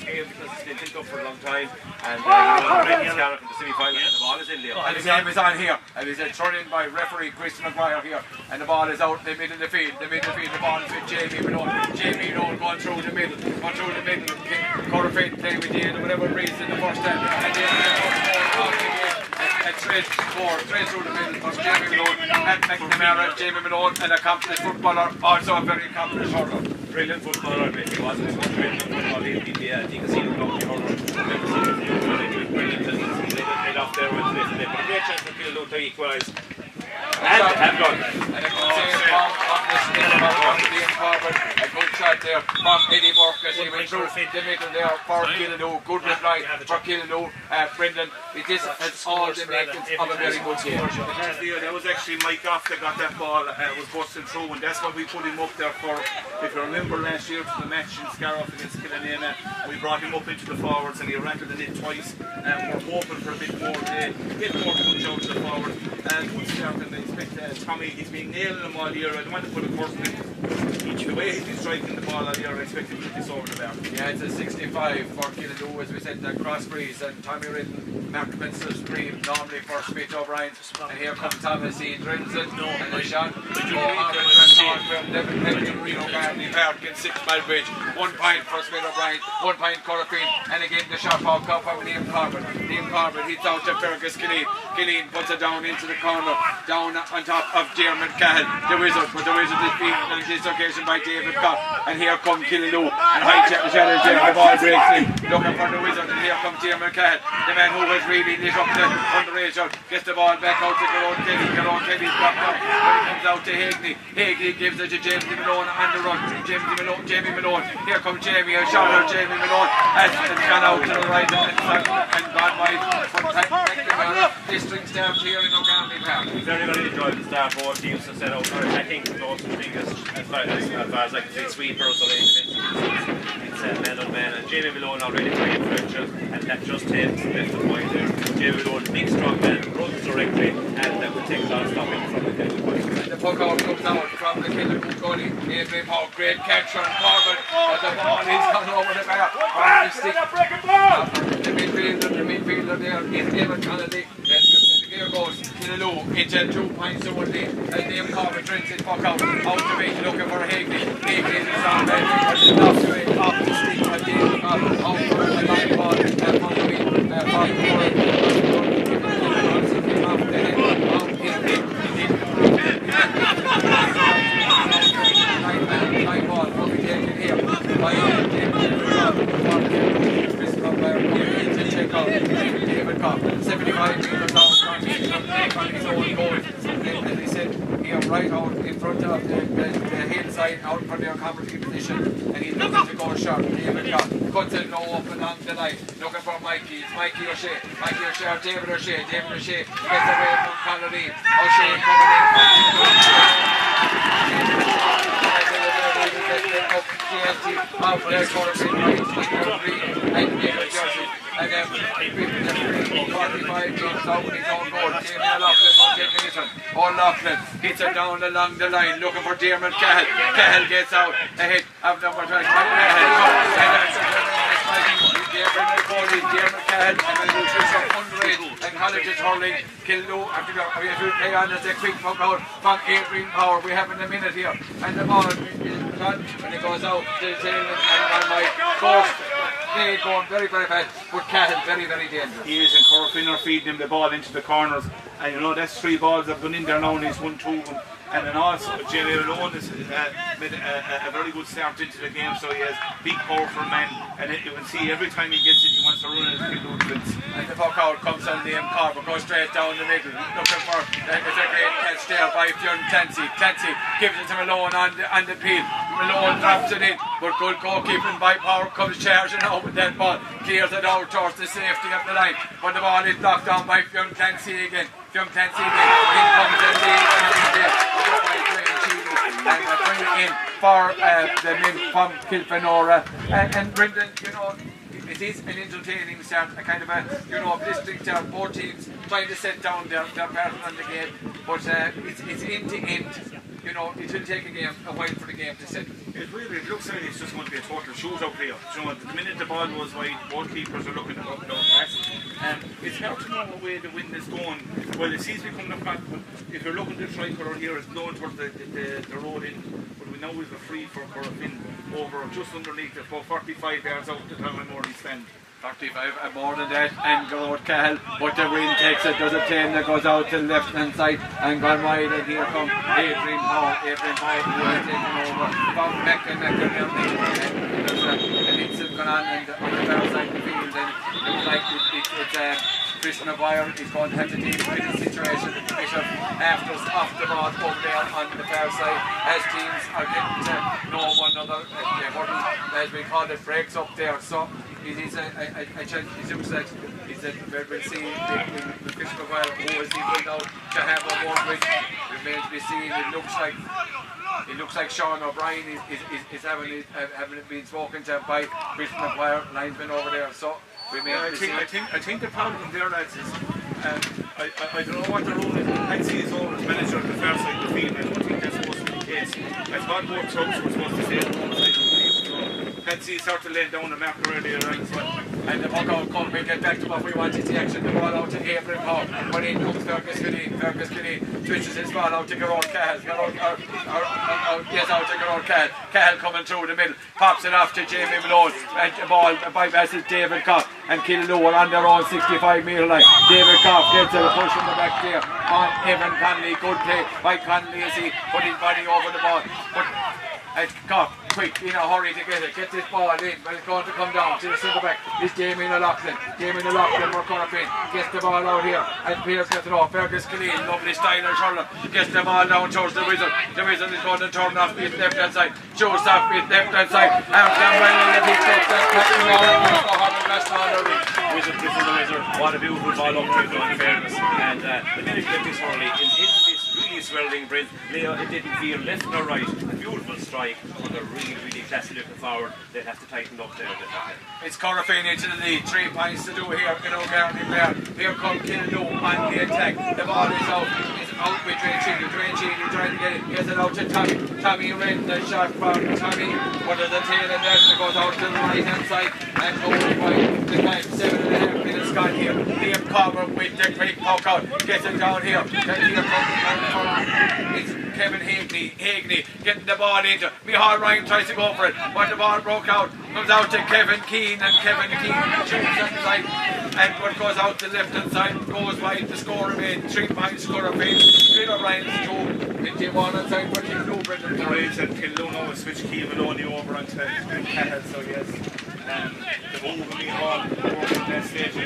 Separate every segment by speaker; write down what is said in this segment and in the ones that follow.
Speaker 1: game because it's been built up for a long time. And Reddy's Scarra from the semi-final, and the ball is in, Leo.
Speaker 2: And the game is on here, and it's thrown in by referee Chris McGuire here, and the ball is out in the middle of the field. The ball is with Jamie Malone. Jamie Malone going through the middle. Corofin playing with Ian, whatever reason, the first time, and then a thread through the middle for Jamie Malone and McNamara. Jamie Malone, an accomplished footballer, also a very accomplished hurler.
Speaker 1: Brilliant footballer, he wasn't so brilliant football. The casino club, the hurler, brilliant. Right off there with this, but a great chance for Killaloo to equalise. And done.
Speaker 2: And a good save from Liam Corbett. A good shot there from Eddie Burke as he went through the middle there for Killaloo. Good reply for Killaloo. Brendan, this has all the makings of a very good game.
Speaker 3: That was actually Mike Goff that got that ball, was busting through, and that's what we put him up there for. If you remember last year for the match in Scarra against Killanena, we brought him up into the forwards and he rattled it in twice. We're hoping for a bit more punch out to the forward. Good start, and I expect Tommy, he's been nailing them all year. I don't want to put a person in. The way he's been striking the ball all year, I expect him to get this over the bar.
Speaker 2: Yeah, it's a 65 for Killaloo, as we said, the cross breeze, and Tommy Ridden, Mark Minster's dream, normally for Smith O'Brien, and here comes Thomas, he drills it, and the shot, from Devin Penton, Reno Garden Park in 6 Mile Bridge, 1 point for Smith O'Brien, 1 point Corofin, and again the shot ball come from Liam Corbett. Liam Corbett hits out to Fergus Killeen. Killeen puts it down into the corner, down on top of Dermot Cahill, the Wizard, but the Wizard is beaten on this occasion by David Cobb, and here comes Killaloo, and high challenge there, the ball breaks in, looking for the Wizard, and here comes Dermot Cahill, the man who has really lit up the underage, gets the ball back out to Garone Kelly. Garone Kelly's dropped out, but it comes out to Hagney. Hagney gives it to Jamie Malone on the run. Jamie Malone, here comes Jamie, a shot of Jamie Malone, and gone out to the right and gone wide. District staff here in O'Garney Park.
Speaker 1: Very enjoyed the start. Both teams have set out our attacking close and biggest as far as I can say sweepers or it's man on man, and Jamie Malone already very influential, and that just takes the point there. Jamie Malone, big strong man, runs directly, and that will take a lot of stopping from the Killaloo point.
Speaker 2: The puck out comes out from the Killaloo goalie. Adrian Hall, great catch from Corbett, but the ball is gone over the bar. On the stick. The midfielder there is Evan Connolly. Here goes Killaloo into 2 points to 1 lead. As Liam Corbett drinks his puck out to me, looking for Hagney. Hagney is on there, but it's off to it, off the stick of David Corbett, out for the line ball, from the wing, David Cobb, 75 metres out on his own goal. As they said, here right out in front of the hillside, out for their commentary position, and he's looking to go short. David Cobb cuts it low up along the line, looking for Mikey. It's Mikey O'Shea, or David O'Shea. David O'Shea gets away from Connolly. O'Shea coming in. Out there, Corofin, and David Jersey. And then 45 metres out with his own goal. Jamie O'Loughlin hits it down along the line, looking for Dermot Cahill. Cahill gets out ahead of number 12. Dermot Cahill and underage and colleges hurling. Killaloo after we play on as a quick puck out from Adrian Power. We have in a minute here, and the ball is done when it goes out to Zaylan and my course. They're going very fast, but Cahill very dangerous.
Speaker 3: He is, and Corofin are feeding him the ball into the corners, and you know that's 3 balls that have gone in there now, and he's won 2 of them. And then also Jamie Malone has made a very good start into the game, so he has big powerful man, and you can see every time he gets it he wants to run it and Killaloo twins.
Speaker 2: And the puck out comes on Liam Corbett, goes straight down the middle, looking for a great catch there by Fionn Clancy. Clancy gives it to Malone on the peel. Malone drops it in, but good goalkeeping by Power, comes charging out with that ball, clears it out towards the safety of the line, but the ball is knocked down by Fionn Clancy again. Fionn Clancy again, in comes the lead, and bring it in for the men from Kilfenora. And Brendan, you know, it is an entertaining start, a kind of a, you know, blistering start. Both teams trying to set down their pattern on the game, but it's end to end. You know, it will take a while for the game to set.
Speaker 3: It looks like it's just going to be a total shootout here. You know, the minute the ball was wide, both keepers are looking to go past. It's hard to know what way the wind is going. Well, it seems to be coming up back, but if you're looking to the tricolour here, it's blowing towards the road in. But we know we've a free for Corofin over just underneath it, about 45 yards out the time I'm already spent.
Speaker 2: 35 and more than that, and go out Cahill, but the wind takes it, does a 10 that goes out to the left hand side and gone wide, and here comes Adrian Hall who has taken over from Mecca and there's an incident going on the far side of the field, and it looks like it's Chris Maguire is going to have to deal with the situation that the Bishop after us off the ball over there on the far side as teams are getting to know one another. As we call it, breaks up there, so it looks like we'll see with Chris Maguire who is he pulled out to have a word with. Remains to be seen. It looks like Sean O'Brien is having it been spoken to by Chris Maguire, linesman over there. So I
Speaker 3: think the problem there, lads, is I don't know what the role is. I'd say he's always manager of the fair side of the field. I don't think that's supposed to be the case. I thought both trucks were supposed to stay on one side of the field. So I'd see he started laying down the marker earlier on as well.
Speaker 2: And the puck out come, we get back to what we wanted to action, the ball out to Abraham Hall, but in comes Fergus Killeen, twitches his ball out to Gerard Cahill, out to Gerard Cahill, Cahill coming through the middle, pops it off to Jamie Malone, and the ball bypasses David Cobb, and Killaloe on their own 65-metre line. David Cobb gets a push in the back there on Evan Conley, good play by Conley as he put his body over the ball, but Cobb quick in a hurry to get this ball in, but it's going to come down to the centre back. It's Damien O'Loughlin for Corofin, gets the ball out here, and Pierce gets it off. Fergus Killeen, lovely style of hurler, gets the ball down towards the Wizard. The Wizard is going to turn off his left hand side, shows off his left hand side, and Campbell he takes that
Speaker 1: Wizard gets the Wizard. What a beautiful ball up to him, in fairness. And the minute he this early in this really swelling bridge, Leo, it didn't feel left nor right. A beautiful strike, but a really classy looking forward. They'd have to tighten up there.
Speaker 2: It's Corofin into the lead, 3 points to do here in O'Garney there. Here comes Killaloe on the attack. The ball is out with Dwayne Sheedy trying to get it, gets it out to Tommy Wren, the shot from Tommy, but there's a tail in there that goes out to the right hand side and goes by the time 7.5 minutes gone here. Liam Cover with the quick poke out, gets it down here. Here comes it's Kevin Hagney getting the ball into. Micheál Ryan tries to go for it, but the ball broke out. Comes out to Kevin Keane, and Kevin Keane shoots on the side, and what goes out to the left hand side goes wide. The score remains 3 points score of Phil O'Brien's 2 into 1 on side for Killaloe. Brendan
Speaker 3: Right, and Killaloe now has switched Keane Maloney over onto Cahill, so yes. The move of Micheál over at that stage, I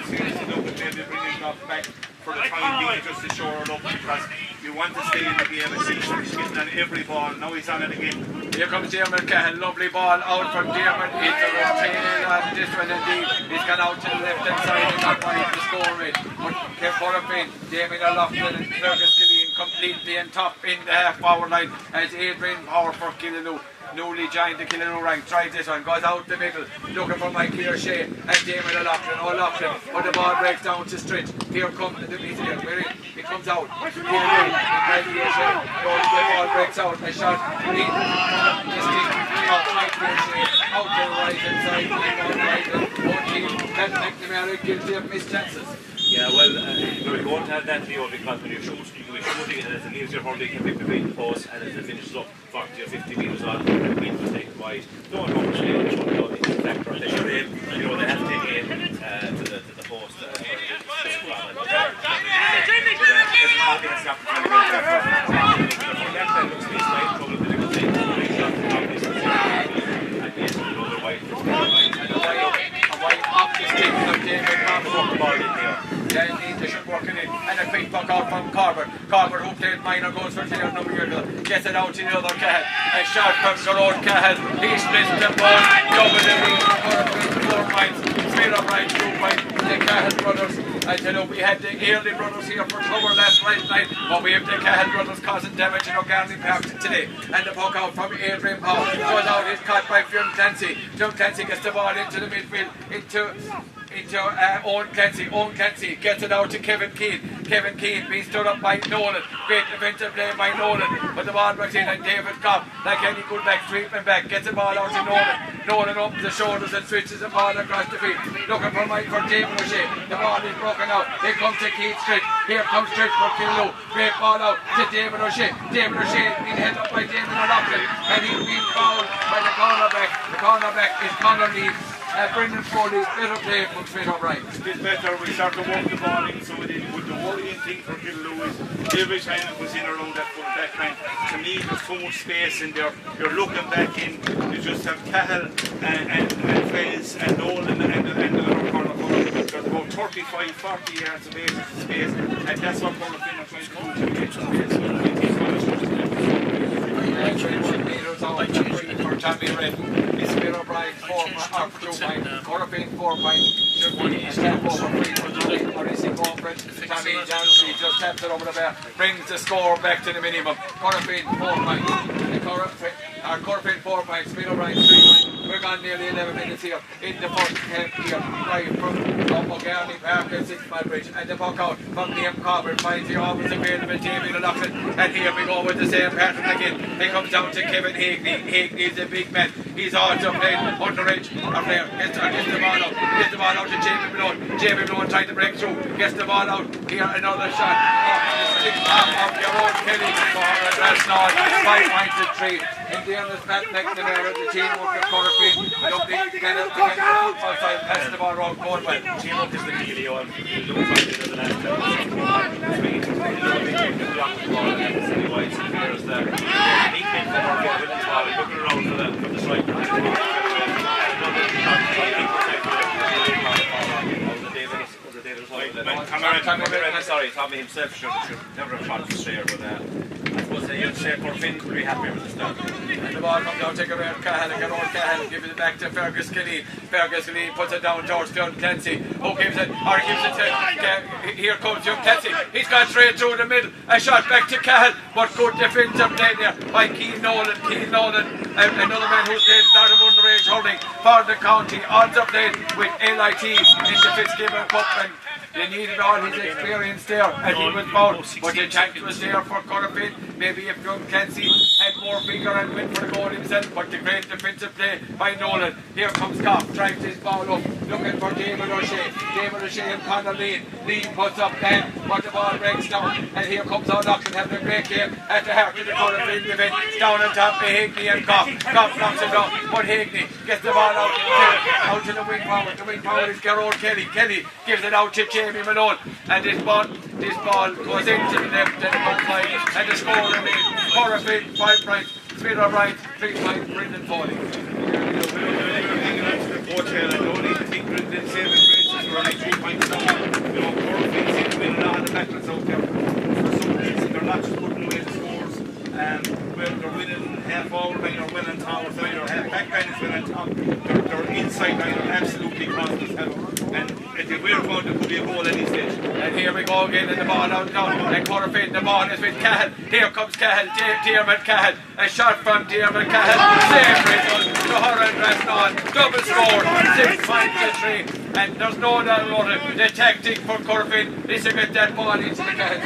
Speaker 3: seriously look at maybe bringing it off back for the time being just to shore it up, because you want to stay in the game and see he's getting on every ball. Now he's on it again.
Speaker 2: Here comes Dermot Cahill, lovely ball out from Dermot. It's a rotation on this one indeed. He's gone out to the left hand side and not wanting to score it. But Corofin, Damien O'Loughlin and Fergus Killeen completely on top in the half forward line as Adrian Power for Killaloe. Newly joined the Killaloe rank, tries this one, goes out the middle, looking for Mikey O'Shea and Damien O'Loughlin, but the ball breaks down to Stritch. Here comes the media, where it comes out. Mikey O'Shea, the ball breaks out, a shot, Mikey O'Shea, out to the right hand side, and McNamara guilty of missed chances.
Speaker 1: Yeah, well, we're going to have that, Leo, because when you're shooting and as it leaves your hurley can be between the post, and as it finishes up 40 or 50 metres on, the wind was taken wide. Don't know much Leo, it's a factor. They should aim, they have to take aim to the post. Everybody has the opportunity to go there. From that side, it looks to be slight trouble, but they will take the shot from obviously. And yes, another wide. And a wide off the stick of David Cobb up the ball in there.
Speaker 2: Yeah, indeed, they should work it in. And a quick puck out from Corbett, who played minor, goes for clear number year ago. Gets it out to the other Cahill. A shot from Gerard Cahill. He splits the ball. Double the lead for 4 points. Phil O'Brien 2 points. The Cahill brothers. I tell you, we had the Early brothers here for cover last night, but we have the Cahill brothers causing damage in O'Garney Park today. And the puck out from Adrian Powell. Goes out, is caught by Jim Clancy. Jim Clancy gets the ball into the midfield. into Owen Clancy. Owen Clancy gets it out to Kevin Keane. Kevin Keane being stood up by Nolan. Great defensive play by Nolan. But the ball backs in and David Cobb, like any good back, sweeping back, gets the ball out to Nolan. Nolan opens the shoulders and switches the ball across the field. Looking for David O'Shea. The ball is broken out. Here comes to Keith Street. Here comes Street for Killaloe. Great ball out to David O'Shea. David O'Shea being held up by David O'Loughlin. And he's been fouled by the cornerback. The cornerback is Conor Lee. Brendan Foley, better play from Smith O'Brien.
Speaker 3: It's better, we start to walk the ball in, so it is. But the worrying thing for Killaloe is every time it was in around that full back line, to me there's so much space in there. You're looking back in, you just have Cahill and Fez and Nolan and the other corner. There's about 35-40 yards of space, and that's what Corofin are trying to do to get to space.
Speaker 2: For Tommy Red. Smith O'Brien 4 points, 2 points, Corofin 4 points, should be step over 3 for Tommy, Corofin conference, Tommy Johnson just taps it over the bar, brings the score back to the minimum, Corofin 4 points, Corofin 4 points, Smith O'Brien 3 points, we're gone nearly 11 minutes here, in the first half here, right from O'Garney Park and 6 Mile Bridge, and the puck out from Liam Coburn finds the offense available, David O'Loughlin, and here we go with the same pattern again, he comes down to Kevin Higney, Higney is a big man, he's also played underage or player, gets the ball out to Jamie Malone, Jamie Malone trying to break through, gets the ball out, here another shot, off your own Kelly for Rasnall, 5 points to 3, in the end Pat McNamara, the teamwork of Corofin, lovely, get outside, pass the ball around, going well.
Speaker 1: Teamwork is the key, Leo, and you look at it in the last 10 minutes, the block the ball and the city wide, so there's the he came forward, get with the ball, looking around for the strike, sorry, Tommy himself should never have shot the stair, but I suppose you'd say Corofin could be happy with the start.
Speaker 2: And the ball comes down, take a round Cahill, Cahill, give it back to Fergus Gilleen. Fergus Gilleen puts it down, George Clancy, who gives it, or gives it to, here comes young Clancy, he's gone straight through the middle, a shot back to Cahill, but good defensive play there by Keane Nolan, another man who's played a lot of underage hurling for the county, also played with LIT in the Fitzgibbon Cup, and they needed all his experience there, and he was fouled, but the chance was there for Corofin. Maybe if young Clancy had more vigour and went for the goal himself, but the great defensive play by Nolan. Here comes Goff, drives his ball up, looking for David O'Shea. David O'Shea and Conor Lee. Lee puts up then, but the ball breaks down, and here comes O'Loughlin having a great game at the heart of the Corofin defence. Down on top of Higney and Goff. Goff knocks it down, but Higney gets the ball out to the wing forward. The wing forward is Gerard Kelly. Kelly gives it out to Jamie Malone, and this ball goes into the left and the back line, and the score remains Corofin 5 points, Smith O'Brien 3 points, Brendan Foley.
Speaker 3: Hotel, I don't even think Brendan saving graces were only 3 points down. Corofin seem to win a lot of the battles out there. For some reason, they're not just putting away the scores. Whether they're winning half forward line or winning tower side or half back line is winning top, their inside line are absolutely causing us hell. And if they were going, there could be a goal any stage.
Speaker 2: And here we go again, and the ball out now, and Corofin, the ball is with Cahill. Here comes Cahill, Diarmid Cahill, a shot from Diarmid Cahill, same result, to Horan Rasnall, double score, 6 points to 3, and there's no doubt about it, the tactic for Corofin is to get that ball into the Cahill.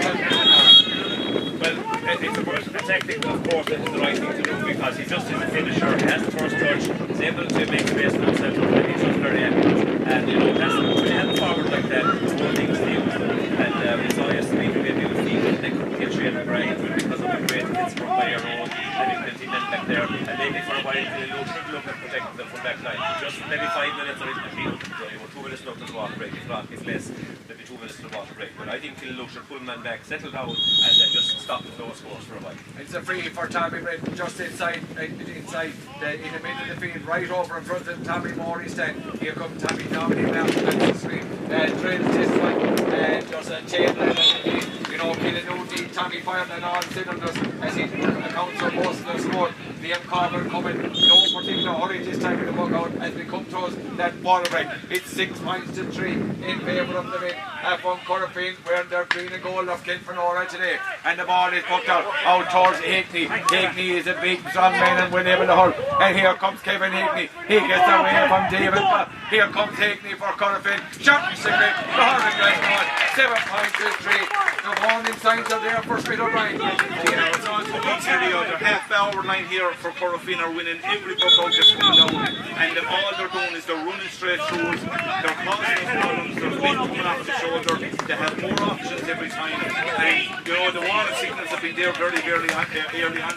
Speaker 1: Well, it's a tactic, of course, that is the right thing to do, because he just is a finisher, he has the first touch, he's able to make the base for himself, and he's just very accurate. And that's when you have forward like that, the whole thing is used. And we saw yesterday to get used, they couldn't get Shane O'Brien because of the great hits from by your own, and he went back there, and maybe for a while they look at protecting them from back line. Just maybe 5 minutes or even a field, so you were 2 minutes left to the water break, if less, maybe 2 minutes to the water break. But I think Killaloe should pull man back, settle down, and then just stop the flow scores for a while.
Speaker 2: It's a free for Tommy Britton, just inside in the middle of the field, right over in front of Tommy Morey's stand. Here comes Tommy Dominic now, drills this one, and there's a table, Killaloe, Tommy fired on all cylinders as he accounts for most of the score. Liam Corbett coming, no particular hurry this time in the bug out as we come towards that ball break. It's 6 points to 3 in favour of the win from Corofin, where they're green and gold of Kilfenora today. And the ball is put out towards Hickney. Hickney is a big strong man and will able to hold. And here comes Kevin Hickney. He gets away from David. Here comes Hickney for Corofin. Shot and cigarette. The Harvard West ball. 7 points to 3. The warning signs are there for Smith O'Brien.
Speaker 3: It's on to beat the other half-hour line here for Corofin are winning every puck out just coming down. And all they're doing is they're running straight through us. They're causing us problems. They're coming off the shoulder. They have more options every time. And you know the warning signals have been there very early on,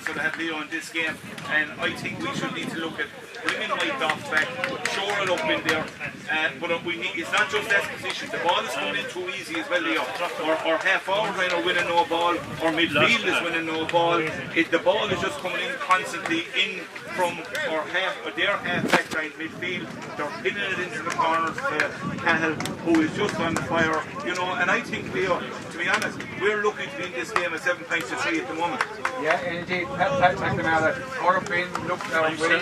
Speaker 3: so they had Leo in this game. And I think we should need to look at bringing Mike off back, shore it up in there. But we need, it's not just that position. The ball is coming in too easy as well, Leo. Or half-hour line are winning no ball, or midfield is winning no ball. The ball is just coming in constantly in from their half-back line midfield. They're pinning it into the corners to Cahill, who is just on fire. You know, and I think, Leo, to be honest, we're looking to be in this game at 7 points to 3 at the moment.
Speaker 2: Yeah, indeed. Pat McNamara, Corofin looked way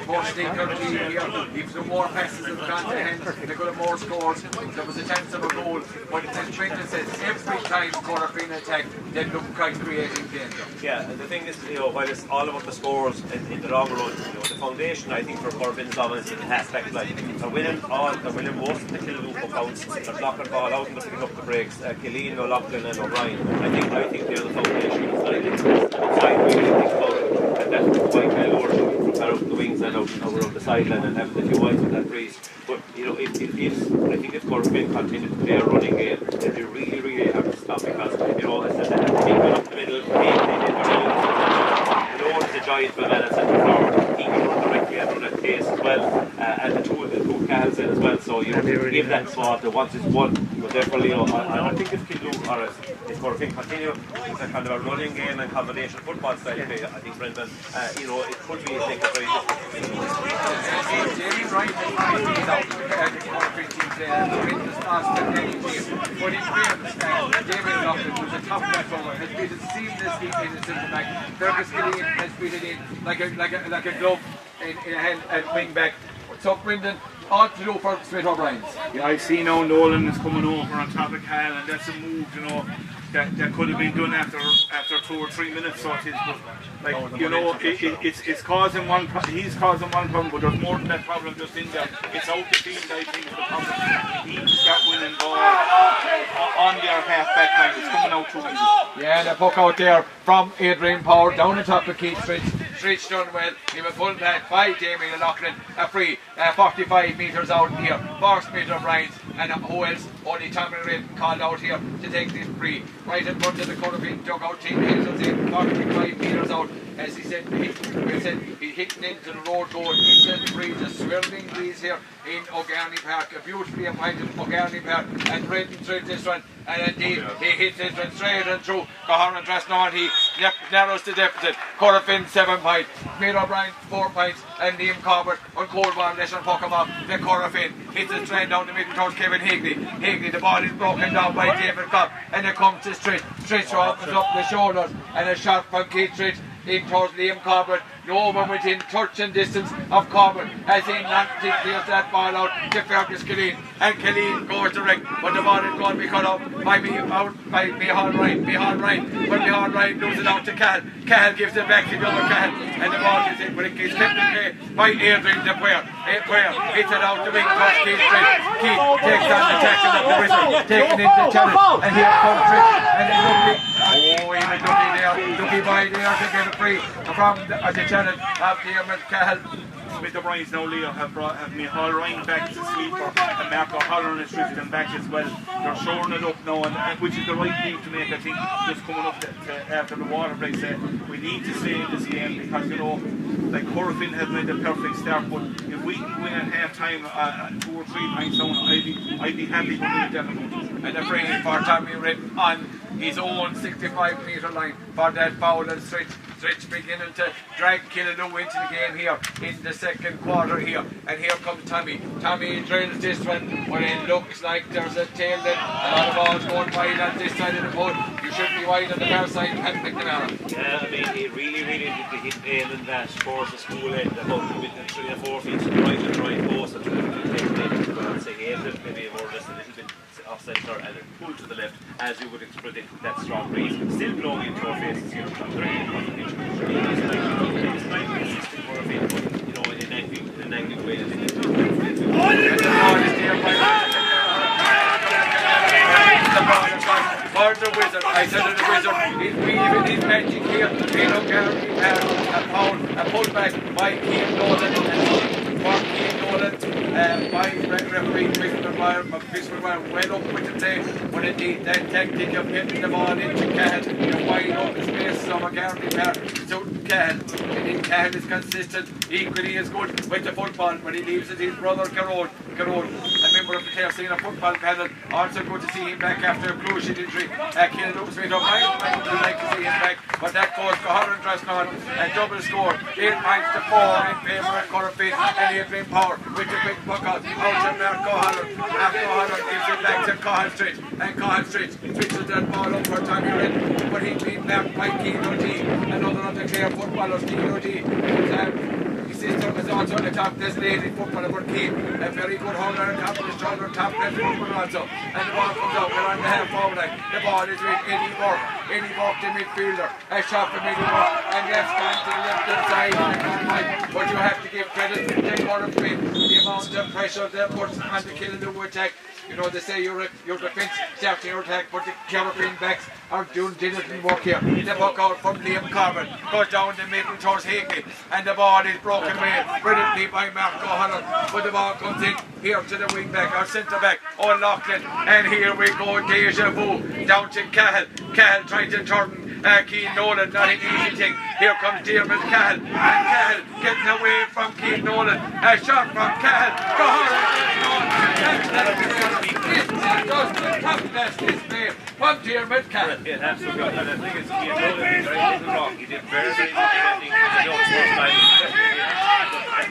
Speaker 2: more stinkerly here. If some more passes have gone to him, they could have more scores. There was a chance of a goal. But as Brendan says, every time Corofin attack, they look quite creating danger.
Speaker 1: Yeah, and the thing is, you know, while it's all about the scores in the long run, you know, the foundation, I think, for Corofin's dominance in the half-back line, they're winning most of the kill-loop counts. They're blocking ball out and they're picking up the breaks. Killeen, O'Loughlin and O'Brien. I think they're the foundation. It's outside really think about it, and that's why Kyle Orr out of the wings and out of the sideline and having a few wides with that breeze. But you know, I think if Corofin continue to play a running game, they really have to stop, because you know, as I said, the team up the middle, Lord is a giant man and centre forward. He can run directly and run at pace as well, and the two Cahils in as well. So you know, give that spot. The once it's won, but therefore, you know, I think if Kildoon or if Corofin continue with a kind of a running game and combination football style play, I think Brendan, you know, it could be a thing very difficult.
Speaker 2: Jamie Wright is out the Corofin team there. Brendan's lost the game. But in fairness, David Loughlin, who's a top back over, has been seamlessly in the centre back. Fergus Killeen has been in like a glove in a hand at wing back. So Brendan, all to do for Smith O'Brien's.
Speaker 3: Yeah, I see now Nolan is coming over on top of Kyle, and that's a move, you know, that could have been done after 2 or 3 minutes. So it is, but like you know, it's causing one. He's causing one problem, but there's more than that problem just in there. It's out the field, I think, the problem. He's got winning ball on their half-back line. It's coming out too easy.
Speaker 2: Yeah, the puck out there from Adrian Power down the top of Keith Stritch. Stritch done well. He was pulled back by Jamie O'Loughlin. A free 45 metres out here for Smith O'Brien. And who else? Only Tommy Redden called out here to take this free. Right in front of the Corofin dugout team. Hazel's in 45 metres out. As he said, he hit into the road goal. He said free, the swirling breeze here in O'Garney Park. A beautifully appointed O'Garney Park. And Redden threw this one. And indeed, he hit this one straight and through. Caharan Drasnaw, he narrows the deficit. Corofin 7 points. Smith O'Brien 4 points. And Liam Corbett on cold ball. Let's puck him off. The Corofin hits it straight down the middle towards Kevin Higley. Higley, the ball is broken down by David Cobb. And it comes to Stritch. Stritch opens up the shoulders. And a shot from Keith Stritch in towards Liam Corbett. No one within touch and distance of Corbett as he knocked that ball out to Fergus Killeen. And Killeen goes direct, but the ball is going to be cut off by Micheál Ryan. But Micheál Ryan loses it out to Cahill. Cahill gives it back to the other Cahill. And the ball is in, but it gets kept in play by Adrian the player. Hits it out the wing towards Keith Stritch. Keith takes on the tackle of the whistle, taking into the challenge. And here comes Stritch. And then Lucky there. Lucky by there to get it free from the challenge of Dermot Cahill.
Speaker 3: Smith O'Brien's now, Leo, have Micheál Ryan back as a sweeper, and Mark O'Halloran has drifted them back as well. They're shoring it up now, and which is the right thing to make, I think, just coming up after the water break. We need to stay in this game because, you know, like Corofin has made a perfect start, but if we can win at half time 2 or 3 points down, I'd be happy to win that amount.
Speaker 2: And a free for Tommy Redden on his own 65 metre line for that foul and Stritch beginning to drag Killaloo into the game here in the second quarter here. And here comes Tommy. Tommy drills this one, but it looks like there's a tail then. A lot of balls going wide on this side of the boat. You shouldn't be wide on the far side, Pat McNamara.
Speaker 1: Yeah, I mean, he really hit nail in that towards the school end, about within 3 or 4 feet to the right and right post, and I'd say he aimed it maybe more or less a little bit off centre and it pulled to the left, as you would predict with that strong breeze. Still blowing into our faces here from the right on the pitch. It's like assisting Corofin, but you know, in an angry way.
Speaker 2: Lord the Wizard, I said to the Wizard, he's weaving his magic here. He don't guarantee a pullback by Keane Nolan and for Keane Nolan by referee Christopher Meyer well up with the tape. But indeed that tactic of getting the ball into Cahill, you're wide open spaces of a guarantee pair suiting Cahill. Indeed Cahill is consistent, equally as good with the football, but he leaves it his brother Garrod, a member of the Clare IHC football panel. Also good to see him back after a cruciate injury. Kildow Smith O'Brien, we'd like to see him back, but that goes to Holland Dressnod, a double score, 8 points to 4 in favour of Corofin and Adrian Power with the big puck out to Marco Holland. Marco Holland gives it back to Cahill Street, and Cahill Street switches that ball up for Tommy Red, but he's been marked by Keane O'D, another of the Clare footballers, Keane O'D. His sister was also the top designated footballer for Keane, a very good holder and top, stronger top net footballer also. And the ball comes out, we're on the half forward line. The ball is with Eddie Burke, the midfielder, a shot from Eddie Burke, and that's gone to the left hand side. But you have to give credit to Corofin, the amount of pressure they put on the Kildow attack. You know, they say your defence starts your attack, but the Corofin backs are didn't work here. The puck out from Liam Corbin goes down the middle towards Hickey, and the ball is broken away brilliantly by Marco Holland. But the ball comes in here to the wing back, our centre back, O'Loughlin, and here we go, deja vu, down to Cahill. Cahill trying to turn Keane Nolan, not an easy thing. Here comes Dermot Cahill, and Cahill getting away from Keane Nolan. A shot from Cahill. Go from Dermot Cahill.
Speaker 1: Yeah, absolutely. And I think it's Keane Nolan did very little wrong. He did very good defending.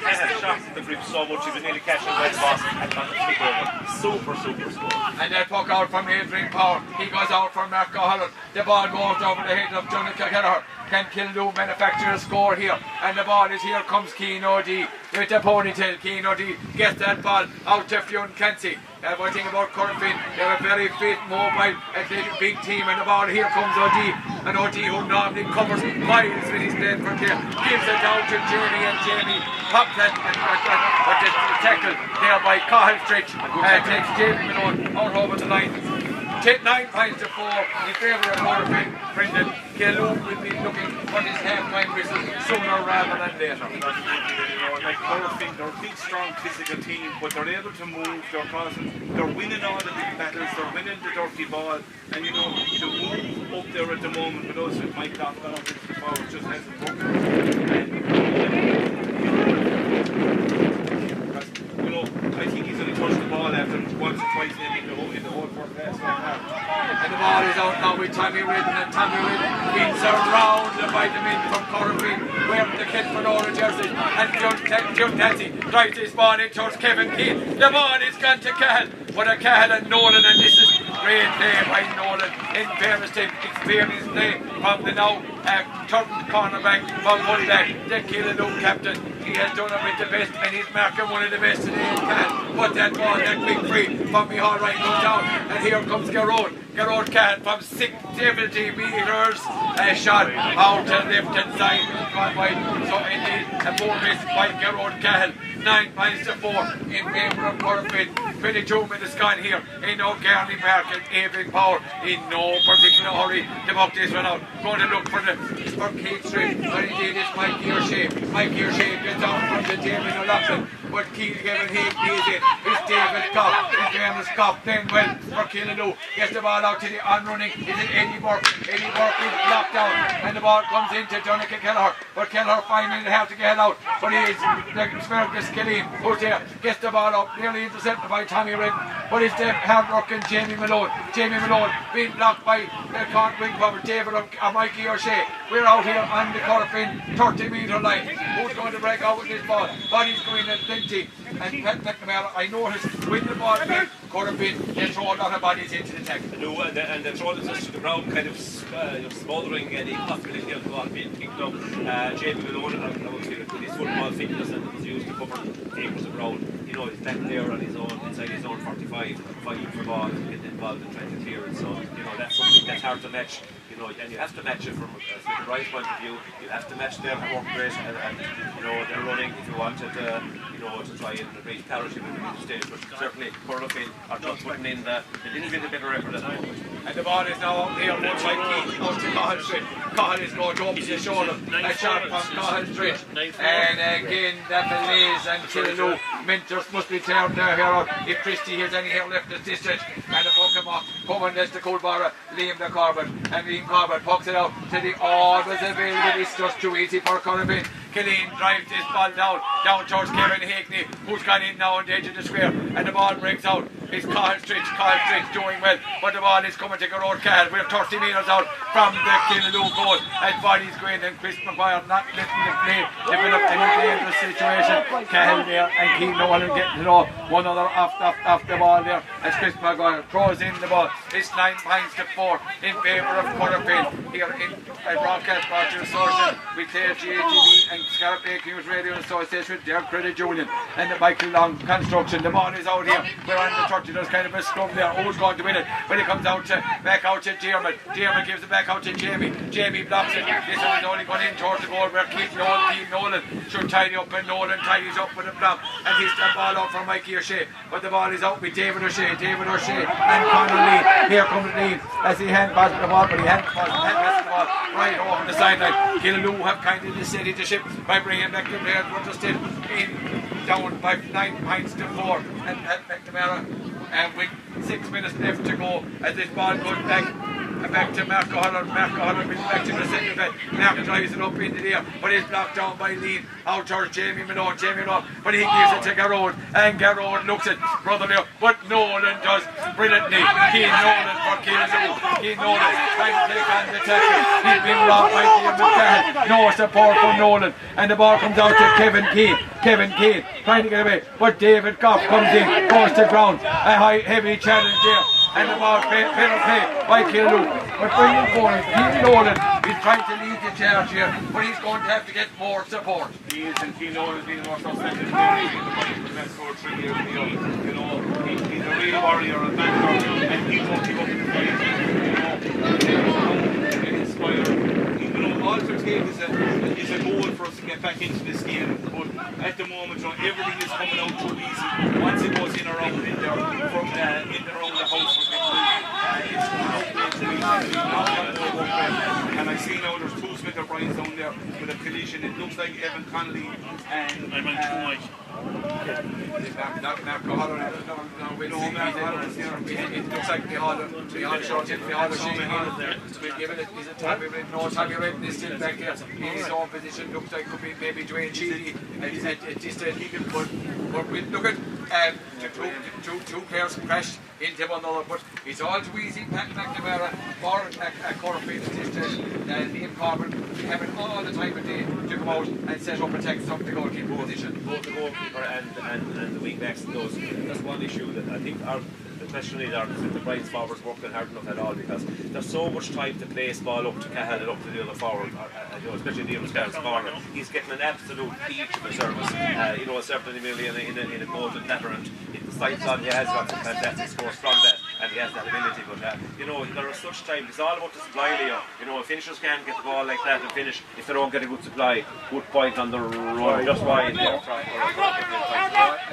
Speaker 1: Cahill shot the grip so much he was nearly catching by the boss and got the kick over. Super score.
Speaker 2: And that puck out from Adrian Power. He goes out from Marco Holland. The ball goes over the head of Johnny Kelleher. Can Kildow manufacture a score here? And the ball is here comes Keane O'D with the ponytail. Keane O'D gets that ball out to Fionn Clancy. One thing about Corofin, they're a very fit, mobile, athletic, big team, and the ball here comes O'D. And O'D, who normally covers miles with his lane from here, gives it down to Jamie, and Jamie pops that, but the tackle there by Cahill Stretch takes Jamie Malone out over the line. 9 points to 4 in favour of Corofin. Brendan Kildow will be looking for his half-time whistle sooner rather than later.
Speaker 3: Like Corofin, they're a big, strong, physical team, but they're able to move, they're winning all the big battles, they're winning the dirty ball, and you know, the move up there at the moment, but also with Mike Goff gone up into the forward just hasn't worked. You know, I think he's only touched the ball after once or twice in the whole first half.
Speaker 2: And the ball is out now with Tommy Ridden, and Tommy Ridden being surrounded by the men from Corofin wearing the kit for Norwich jersey, and John Nancy drives his ball in towards Kevin Keane. The ball is gone to Cahill, but a Cahill and Nolan, and this is great play by Nolan. In fairness to experienced play from the now third cornerback from fullback, the Kildow captain. He has done it with the best, and he's marking one of the best today in Cahill. But that ball, that quick free from Mihal right goes down, and here comes Garrod Cahill from 70 metres. A shot out to the left hand side. So indeed, a 4 miss by Garrod Cahill. 9 points to 4 in favour of Corofin. 22 minutes gone here in O'Garney Park, and Adrian Power in no particular hurry to buck this one out. Going to look for Keith Street, but indeed it's Mikey O'Shea. Mikey O'Shea gets out from the Damien O'Loughlin, but Kevin Hickey is in. It's David Cobb. It's James Cobb playing well for Kildow. Gets the ball out to the on-running. Is it Eddie Burke? Eddie Burke is blocked down, and the ball comes into Donica Kelleher. But Kelleher finally has to get out. But he is the Skilleen who's there. Gets the ball up, nearly intercepted by Tommy Redden. But it's the hard-working Jamie Malone. Jamie Malone being blocked by the wing forward David Mikey O'Shea. We're out here on the Corofin 30-metre line. Who's going to break out with this ball? Body's going at plenty. and Pat McNamara, I noticed when the ball came, Corofin, they throw a lot of bodies into the tackle.
Speaker 1: And they throw themselves to the ground, kind of smouldering any possibility of the ball being picked up. Jamie Malone, I would say, with his football fitness and was used to cover acres of ground. You know, he's back there on his own, inside his own 45, fighting for ball and getting involved and trying to clear it. So, you know, that's something that's hard to match. You know, and you have to match it from a right point of view. You have to match their work rate and you know, their running if you wanted, you know, to try and reach parity with the stage. But certainly, Corofin are just putting in a little bit of better effort at the moment.
Speaker 2: And the ball is now up here, much like Keith, out to Cahill Street. Cahill is going to up his shoulder. A shot from Cahill Street. And again, that delays and Killaloe. Mentors must be turned there here if Christie has any here left at this stage. And the Pokemon coming, there's the Coolbara, Liam the Corbett. And Liam Corbett pucks it out to the always available. It's just too easy for Corofin. Killeen drives this ball down towards Kevin Hickney, who's gone in now on the edge of the square, and the ball breaks out. It's Cahill Street doing well, but the ball is coming to Gerard Cahill. We're 30 metres out from the Killaloe goal, and body's going, and Chris McGuire not letting the play develop any dangerous situation. Cahill there, and Keane Nolan getting to know one other off the ball there, as Chris McGuire throws in the ball. It's 9 points to 4 in favour of Corofin here in a broadcast brought to you association with Clare IHC and Scarlet News Radio Association with their credit union and the Michael Long construction. The ball is out here. We're on the 30. There's kind of a scrum there. Who's going to win it? When it comes out back out to Dermot. Dermot gives it back out to Jamie. Jamie blocks it. This one is only going in towards the goal where Keith Nolan should tidy up, and Nolan tidies up with a block and he's the ball out for Mikey O'Shea. But the ball is out with David O'Shea and Conor Lee. Here comes Lee as he hand passes the ball, but he hand passes the ball right over the sideline. Killaloe have kind of steadied the ship by bringing back the players, but they're still down by 9 points to 4, and Pat McNamara, and with 6 minutes left to go as this ball goes back to Mark O'Halloran. Mark O'Halloran brings back to the centre back. Mark drives it up into the air, but he's blocked down by Lee. Out towards Jamie Malone, but he gives it to Garrod, and Garrod looks at Brother Leo, but Nolan does brilliantly. Keane Nolan for Killaloe. Keane Nolan trying to take on the tackle. He's been robbed by Liam McCann. No support from Nolan, and the ball comes out to Kevin Keane. Kevin Keane trying to get away, but David Goff comes in, goes to ground. A high, heavy challenge there, and the ball better play by Killaloe. But bringing forward, Keane Nolan is trying to lead the charge here, but he's going to have to get more support.
Speaker 3: He is, and Keane Nolan has been the most outstanding player for the last 2 or 3 years. You know, he's a real warrior, a banker, and he won't give up in the fight. You know, inspired. All to take is a goal for us to get back into this game, but at the moment, you know, everything is coming out too easy. Once it goes in around in there, from in around the house, it's and I see now there's 2 Smith O'Briens down there with a collision. It looks like Evan Connolly and
Speaker 2: Mark O'Halloran. It looks like the Hall short in the Hall there. We'll give it. Is it Tommy Redden? No, Tommy Redden is still back there in his own position. Looks like could be maybe Dwayne Cheeley at this stage. He can put. But we look at two pairs crashed into one another. But it's all too easy. Pat McNamara for Corofin at this stage. Liam Corbett having all the time of day to come out and set up attack from the goalkeeper position.
Speaker 1: Both the goalkeeper and the wing backs, that's one issue that I think the question is, are the Brian's forwards working hard enough at all, because there's so much time to place ball up to Cahill and up to the other forward, you know, especially Liam Scarlett's corner. He's getting an absolute peach of a service, you know, certainly really in a golden veteran. The sights on, he has got some fantastic scores from that, and he has that ability, but you know, there is such time. It's all about the supply, Leo. You know, if finishers can't get the ball like that and finish, if they don't get a good supply, good point on the run, just wide there.
Speaker 2: A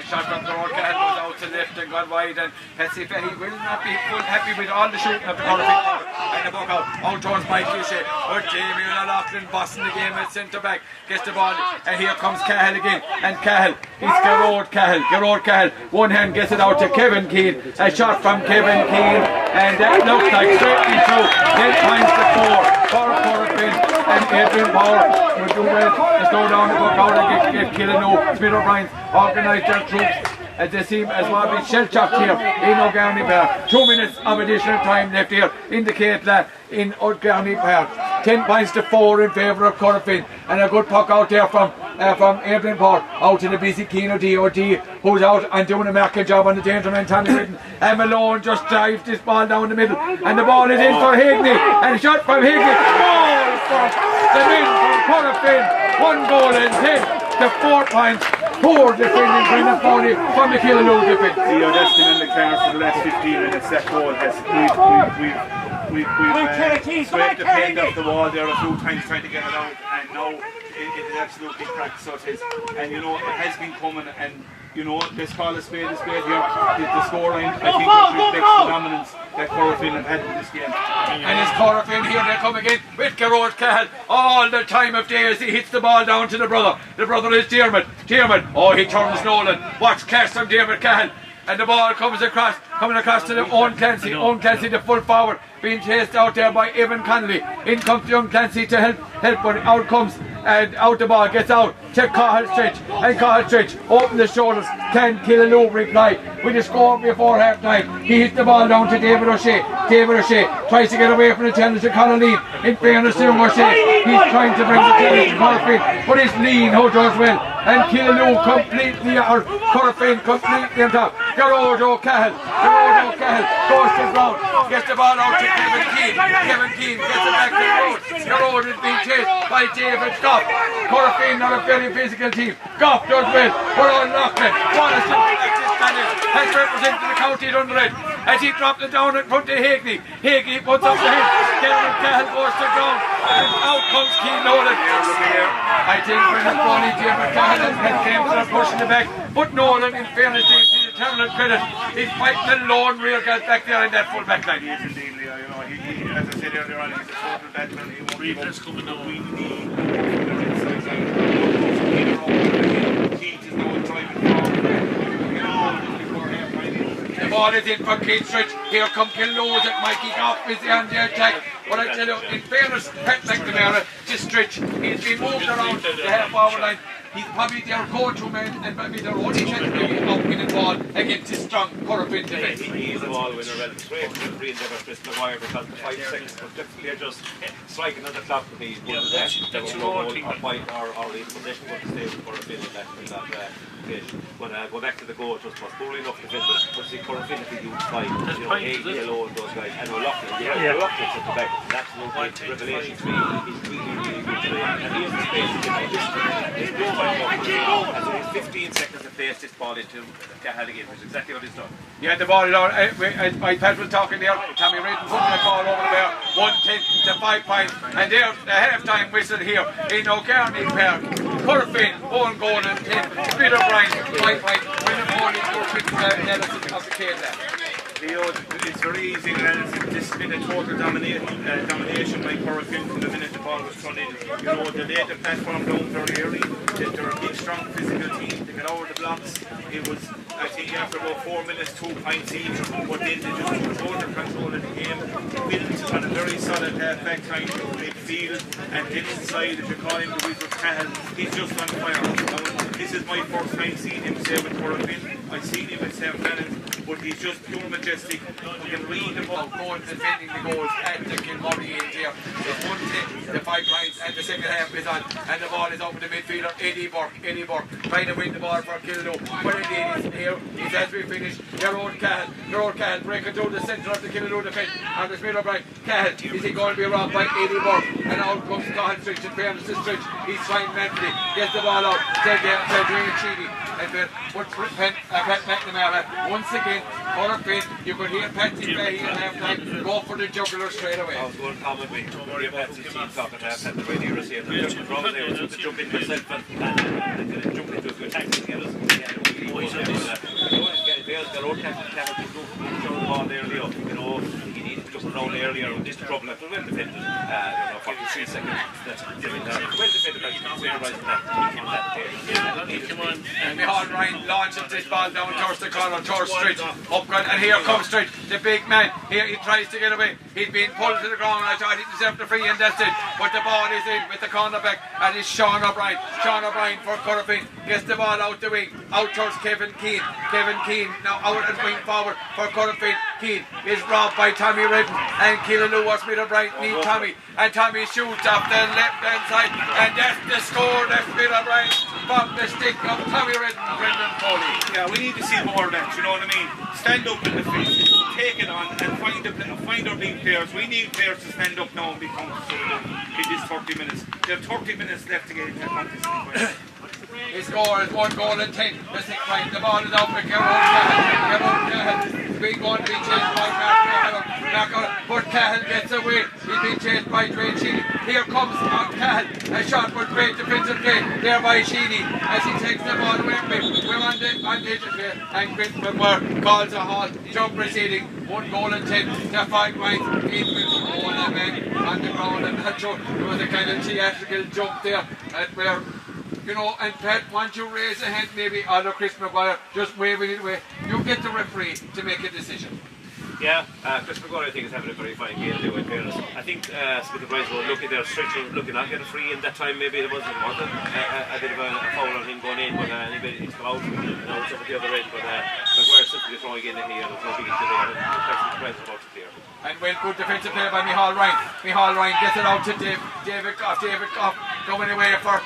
Speaker 2: shot from the road, Cahill goes out to left and gone wide, and Patsy Fahey will not be full happy with all the shooting of the Corofin and the buck out towards Mike O'Shea, but Jamie O'Loughlin bossing the game at centre back, gets the ball, and here comes Cahill again, and Cahill, it's Gerard Cahill, one hand gets it out to Kevin Keane, a shot from Kevin Keane, and that looks like straightly through. 10 points to 4 for Corofin, and Adrian Power will do well to slow down the buck out and get Killaloe. Smith O'Brien organise their troops as they seem as well be shell-shocked here in O'Garney Park. 2 minutes of additional time left here in the Caitla in O'Garney Park. 10 points to 4 in favour of Corofin. And a good puck out there from Adrian Paul out to the busy Keane O'D, who's out and doing a marking job on the danger man Tommy Britton. And Malone just drives this ball down the middle, and the ball is in for Higney, and a shot from Higney. Goal for the men from Corofin. 1 goal and 10 to 4 points. Poor defending Brendan Foley from the Killaloo defence.
Speaker 3: That's been in the cards for the last 15 minutes. That goal has we've scraped the paint off the wall there a few times trying to get it out, and now it is absolutely cracked. So it is, and you know it has been coming, and you know let's call a spade here. The scoreline I think reflects the dominance that Corofin have had in this game.
Speaker 2: And it's Corofin here, they come again with Garrod Cahill all the time of day as he hits the ball down to the brother. The brother is Dermot. Oh, he turns Nolan. Watch class from Dermot Cahill. And the ball coming across to the Owen Clancy. Owen Clancy, the full forward, being chased out there by Evan Connolly. In comes young Clancy to help, but out comes and out the ball gets out to Cahill Stretch, and Cahill Stretch open the shoulders. Can Killaloo reply with a score before half time. He hits the ball down to David O'Shea. David O'Shea tries to get away from the challenge to Connolly. In fairness to O'Shea, he's trying to bring the challenge to Corofin, but it's Lean who does well, and Killaloo completely, or Corofin completely on top. Garrod O'Cahill goes to the ground, gets the ball out to Kevin Keane. Kevin Keane gets it back to Garrod. Garrod is being chased by David Goff. Corofin not a very physical team. Goff does well, but on Loughlin, what a has represented the county at under it as he dropped it down in front of Higney. Higney puts up the hit. Kevin Cahill goes to the ground, and out comes Keane Nolan. I think Brendan Foley, David Cahill and James are pushing the back, but Nolan, in fairness to his eternal credit, he's fighting the lone real guys back there in that full back line.
Speaker 3: He is indeed, Leo. You know, he, as I said earlier on, he's a total batsman. He won't give up. Coming down. We need Keith is now driving forward. The ball is in for Keith Stretch. Here come Killaloo as Mikey Goff is on the attack. But I tell you, in fairness, Pat McNamara, this Stretch, he's been moved around the half-hour line. He's probably their go-to man, and probably their only chance to be out winning ball against this strong Corofin defence.
Speaker 1: He's the ball winner, well, straight to the free endeavour, Chris Maguire, because the 5 seconds was definitely just striking on the clock for me. That's your own thing. Or even possession would stay with Corofin in that occasion. But go back to the goal, just was poor enough defenders. But see, Corofin, if he used 5, you know, 8 yellow and those guys, and O'Loughlin, O'Loughlin's at the back, it's an absolute revelation to me. He's really good today, and he has the space to get this ball. And so he's 15 seconds to face this ball into Cahill again, which is exactly what he's done.
Speaker 2: Yeah, the ball is on. My Pat was talking there. Tommy Redden putting the ball over there. 1-10 to 5 points. And there's the half-time whistle here in O'Garney Park. Corofin, Owen Golden, 10. Peter Bryan, 5 points. Brendan Foley, analysis of the case there.
Speaker 3: Leo, it's very easy, and this has been a total domination by Corofin from the minute the ball was thrown in. You know, they laid the platform down very early. They're a big, strong physical team. They got over the blocks. It was, I think, after about 4 minutes, 2 points each. But then they just control of the game. Built on a very solid back line, midfield, and then inside, if you call him the Wizard Cahill, he's just on fire. This is my first time seeing him say with Corofin. I've seen him at St. Fallon's, but he's just pure majestic. You can read the ball.
Speaker 2: Going defending the goals at the Kilmurray end here. It's 1-10, the 5 points, and the second half is on, and the ball is over the midfielder, Eddie Burke, trying to win the ball for Killaloo. But indeed, he's here, he's as we finish. Garrod Cahill breaking through the centre of the Killaloo defence, and the Smith O'Brien. Cahill, is he going to be robbed by Eddie Burke? And out comes Cahill Stretch, in fairness to Stretch, he's trying manfully, gets the ball out, to Dwayne Sheedy. But Pat McNamara, once again, Corofin, you could hear Patsy Fahey in half-time, go for the juggler straight away.
Speaker 1: I was going to comment with Patsy's team talking to have the radio receiver. The problem there was to jump in myself and jump into a good tackle together. Their own tackle to show the ball there, Leo. You know, he needed to jump around earlier with this trouble. It was well defended. 43 seconds. Well defended by supervising that.
Speaker 2: And behind Ryan launches this ball down towards the corner, towards Stretch, and here comes Stretch, the big man. Here he tries to get away. He's being pulled to the ground. I thought he deserved the free, and that's it. But the ball is in with the cornerback, and it's Sean O'Brien. Sean O'Brien for Corofin gets the ball out the wing, out towards Kevin Keane. Kevin Keane now out and wing forward for Corofin. Keane is robbed by Tommy Redden. and Keelan was Smith O'Brien need Tommy, and Tommy shoots off the left hand side, and that's the score. That's Smith O'Brien from the stick of Tommy Redden, Brendan Foley.
Speaker 3: Yeah, we need to see more of that, you know what I mean? Stand up in the field, take it on, and find our big players. We need players to stand up now and be comfortable in this 30 minutes. There are 30 minutes left to get into that contest.
Speaker 2: He scores 1 goal and 10. The 6 point. The ball is out for Cahill. Big one being chased by Cahill. But Cahill gets away. He's being chased by Dwayne Sheedy. Here comes Cahill. A shot, but great defensive play there by Sheedy as he takes the ball away from him. We're on the play, and Chris McGuire calls a halt. Jump proceeding. 1 goal and 10 to 5 points. 8 minutes. All the men on the ground, and that there was a kind of theatrical jump there where. You know, and Pat, once you raise a hand, maybe other Chris McGuire just waving it away, you get the referee to make a decision.
Speaker 1: Yeah, Chris McGuire I think is having a very fine game in fairness. I think Smith O'Brien were looking there, stretching, looking at getting free in that time. Maybe it wasn't a bit of a foul on him going in, but he's come out and it's over the other end. But McGuire simply throwing in here, there's no big issue there, and Chris McGuire's about to clear.
Speaker 2: And well, good defensive play by Micheál Ryan. Micheál Ryan gets it out to David Goff going away for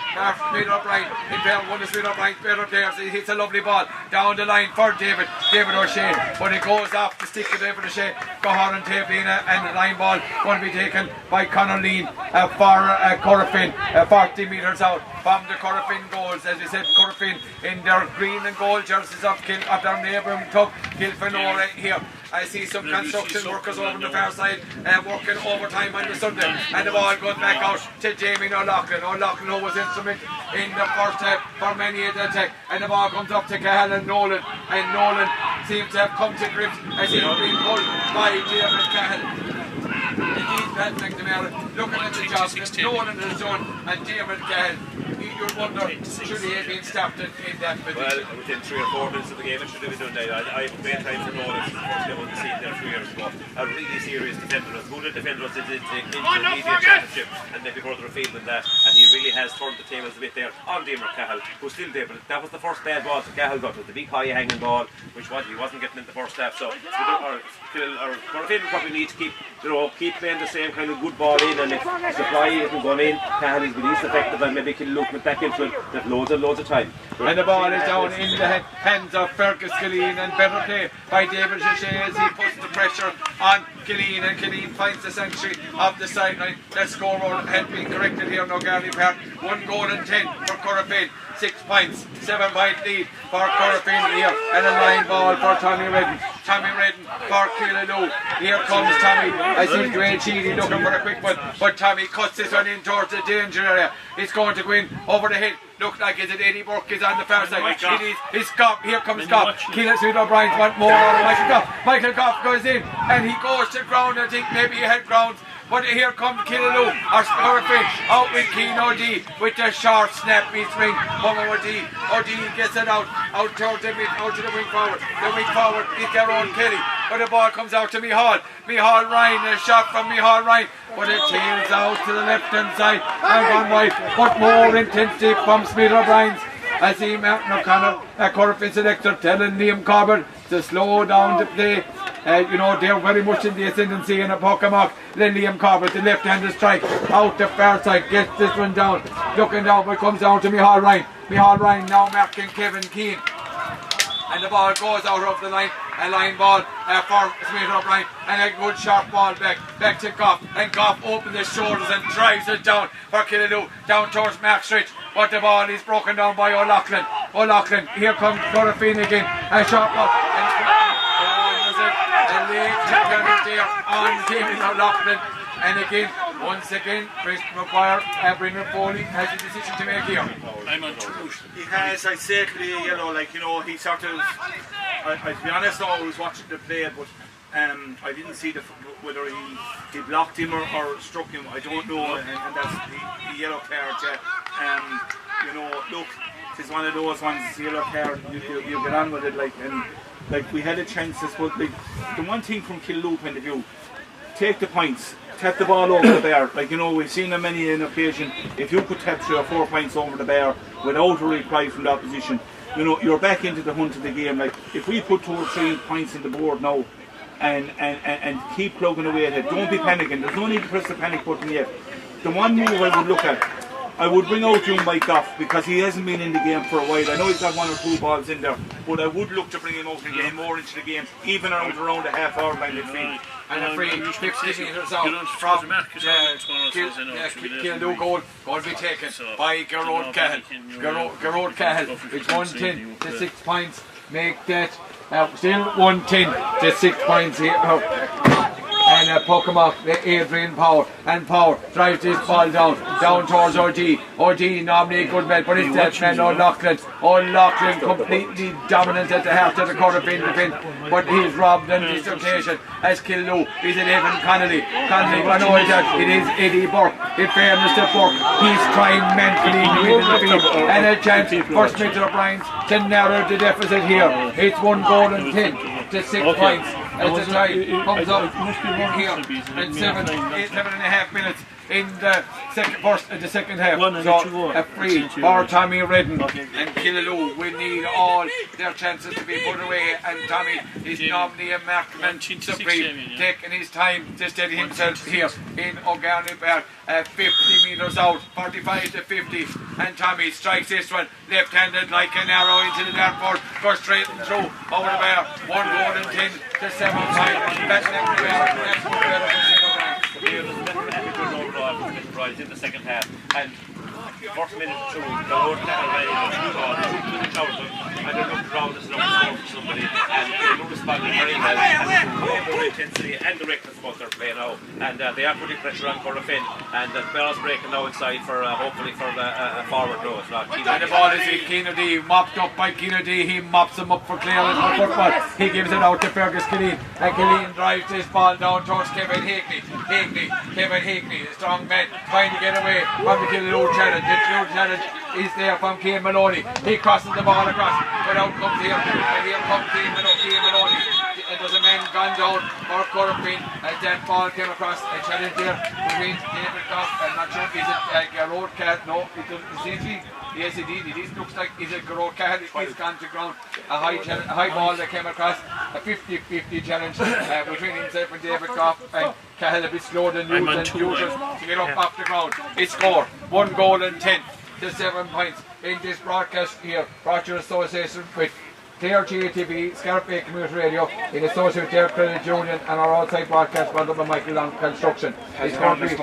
Speaker 2: Smith O'Brien. In fair, one of Smith O'Brien's better players. He hits a lovely ball down the line for David O'Shea, but it goes off the stick of David O'Shea. Gohan and Tablina, and the line ball going to be taken by Conor Lean for Corofin, 40 metres out from the Corofin goals. As we said, Corofin in their green and gold jerseys of their neighbouring club, Kilfenora here. I see some construction workers over on the far side working overtime on the Sunday, and the ball goes back out to Jamie O'Loughlin. O'Loughlin, who was instrument in the first half for many of the attack, and the ball comes up to Cahill and Nolan seems to have come to grips as he's being pulled by David Cahill. Indeed, Pat McNamara looking at the job that Nolan has done, and David Cahill, you'd wonder should he have been stopped in that position.
Speaker 1: Well, within 3 or 4 minutes of the game it should have been done. I have made time for Nolan since the first game on the scene there 3 years ago. A really serious defender, as good a defender as it did into the media championship, and maybe further afield than that, and he really has turned the tables a bit there on Diarmuid Cahill, who's still there, but that was the first bad ball that Cahill got, with the big high hanging ball, which he wasn't getting in the first half. So Corofin probably need to keep playing the same kind of good ball in, and if supply isn't going in, Cahill is the least effective, and maybe can look back into it. There's loads of time.
Speaker 2: And the ball is down in the hands of Fergus Killeen, and better play by David O'Shea as he puts the pressure on Killeen, and Killeen finds the century of the sideline. That score had been corrected here in O'Garley Park. 1 goal and 10 for Corofin. 6 points, 7 point lead for Corofin here, and a line ball for Tommy Redden. Tommy Redden for Keelan. Here comes Tommy. I see Dwayne Sheedy looking for a quick one, but Tommy cuts this one in towards the danger area. He's going to go in over the head. Look like is it Eddie Burke is on the far side. He's Goff. Here comes Goff. Keelan Smith O'Brien want more out of Michael Goff. Michael Goff goes in and he goes to ground. I think maybe he had grounds. But here comes Killaloo, or Corofin, out with Keane O'D with the short snap, he swing, O'D gets it out towards the wing forward. The wing forward is their own Kelly, but the ball comes out to Micheál Ryan, a shot from Micheál Ryan, but it tails out to the left hand side and gone wide, but more intensity from Smith O'Brien's. I see Martin O'Connor, a Corofin selector, telling Liam Corbett to slow down the play. You know, they're very much in the ascendancy in a Pokemon. Then Liam Corbett, the left-handed strike, out the far side, gets this one down. Looking down, but comes down to Micheál Ryan. Micheál Ryan now marking Kevin Keane. And the ball goes out of the line, a line ball for Smith O'Brien, and a good sharp ball back to Goff, and Goff opens his shoulders and drives it down for Killaloo, down towards Mark Stritch, but the ball is broken down by O'Loughlin. Here comes Corofin again, a sharp ball, and late there on Jamie O'Loughlin, and again, once again, Chris McGuire, Brendan Foley has a decision to make here.
Speaker 3: I'm on truth. He has, I say to the, he sort of, to be honest, I was watching the play, but I didn't see whether he blocked him or struck him. I don't know, and that's the yellow card. Look, it's one of those ones. Yellow card. You get on with it, and we had a chance. I suppose. The one thing from Killaloo point of view, take the points. Tap the ball over the bar. We've seen on many an occasion, if you could tap 3 or 4 points over the bar without a reply from the opposition, you're back into the hunt of the game. If we put 2 or 3 points on the board now, and keep plugging away at it. Don't be panicking. There's no need to press the panic button yet. The one move I would look at, I would bring out young Mike Goff because he hasn't been in the game for a while. I know he's got 1 or 2 balls in there, but I would look to bring him out and get him more into the game, even around a half hour by midfield.
Speaker 2: And a free 50 metres out from Kildo goal going to be taken by Gerard Cahill. Gerard Cahill, it's 110 to 6 points. Make that still 110 to 6 points here. And poke him off Adrian Power, and Power drives this ball down towards RG. RG normally a good man, but it's that man O'Loughlin. O'Loughlin completely dominant at the half to the Corofin defence, but he's robbed and dislocation as Kildo. Is it Evan Connolly? I know it is Eddie Burke. In fairness to Burke, he's trying mentally to win the field, and a chance for Smith O'Brien to narrow the deficit here. It's 1 goal and 10 to 6 points. As the time comes up here in 7.5 minutes in the second half. So a free for Tommy Redden, and Killaloe will need all their chances to be put away, and Tommy is normally a markman supreme, taking his time to steady himself here in O'Garney Park. 50 metres out, 45 to 50, and Tommy strikes this one left-handed like an arrow into the dartboard, goes straight and through over the bar. 1 goal and 10 to 7 points. That's
Speaker 1: right in the second half, and first minute or two, the Lord ready to shoot on, and they looked around as though for somebody, and they responded very well, and the intensity and directness what they're playing now, and they are putting pressure on Corofin, and the ball's breaking now inside for hopefully for the forward row.
Speaker 2: And the ball is Kennedy, mopped up by Kennedy. He mops him up for Clare in the football. He gives it out to Fergus Killeen, and Killeen drives this ball down towards Kevin Hackney. Kevin Hackney, a strong man, trying to get away from the Killaloe challenge. The Killaloe challenge is there from Cian Maloney. He crosses the ball across, but out comes here, and here comes Cian Maloney. And there's a man gone down for Corofin as that ball came across. A challenge there between David Goff. I'm not sure, is it Gerard Cahill? No, it doesn't. Yes, indeed, it is. Looks like is it Gerard Cahill? He's gone to ground. A high ball that came across. A 50-50 challenge between himself and David Goff. And Cahill a bit slower than usual to get up off the ground. It's score 1 goal and 10 to 7 points in this broadcast here. Brought you in association with Clare TV, Scarf Bay Community Radio, in association with their credit union, and our outside broadcast brought up by Michael Long Construction. It's going to be,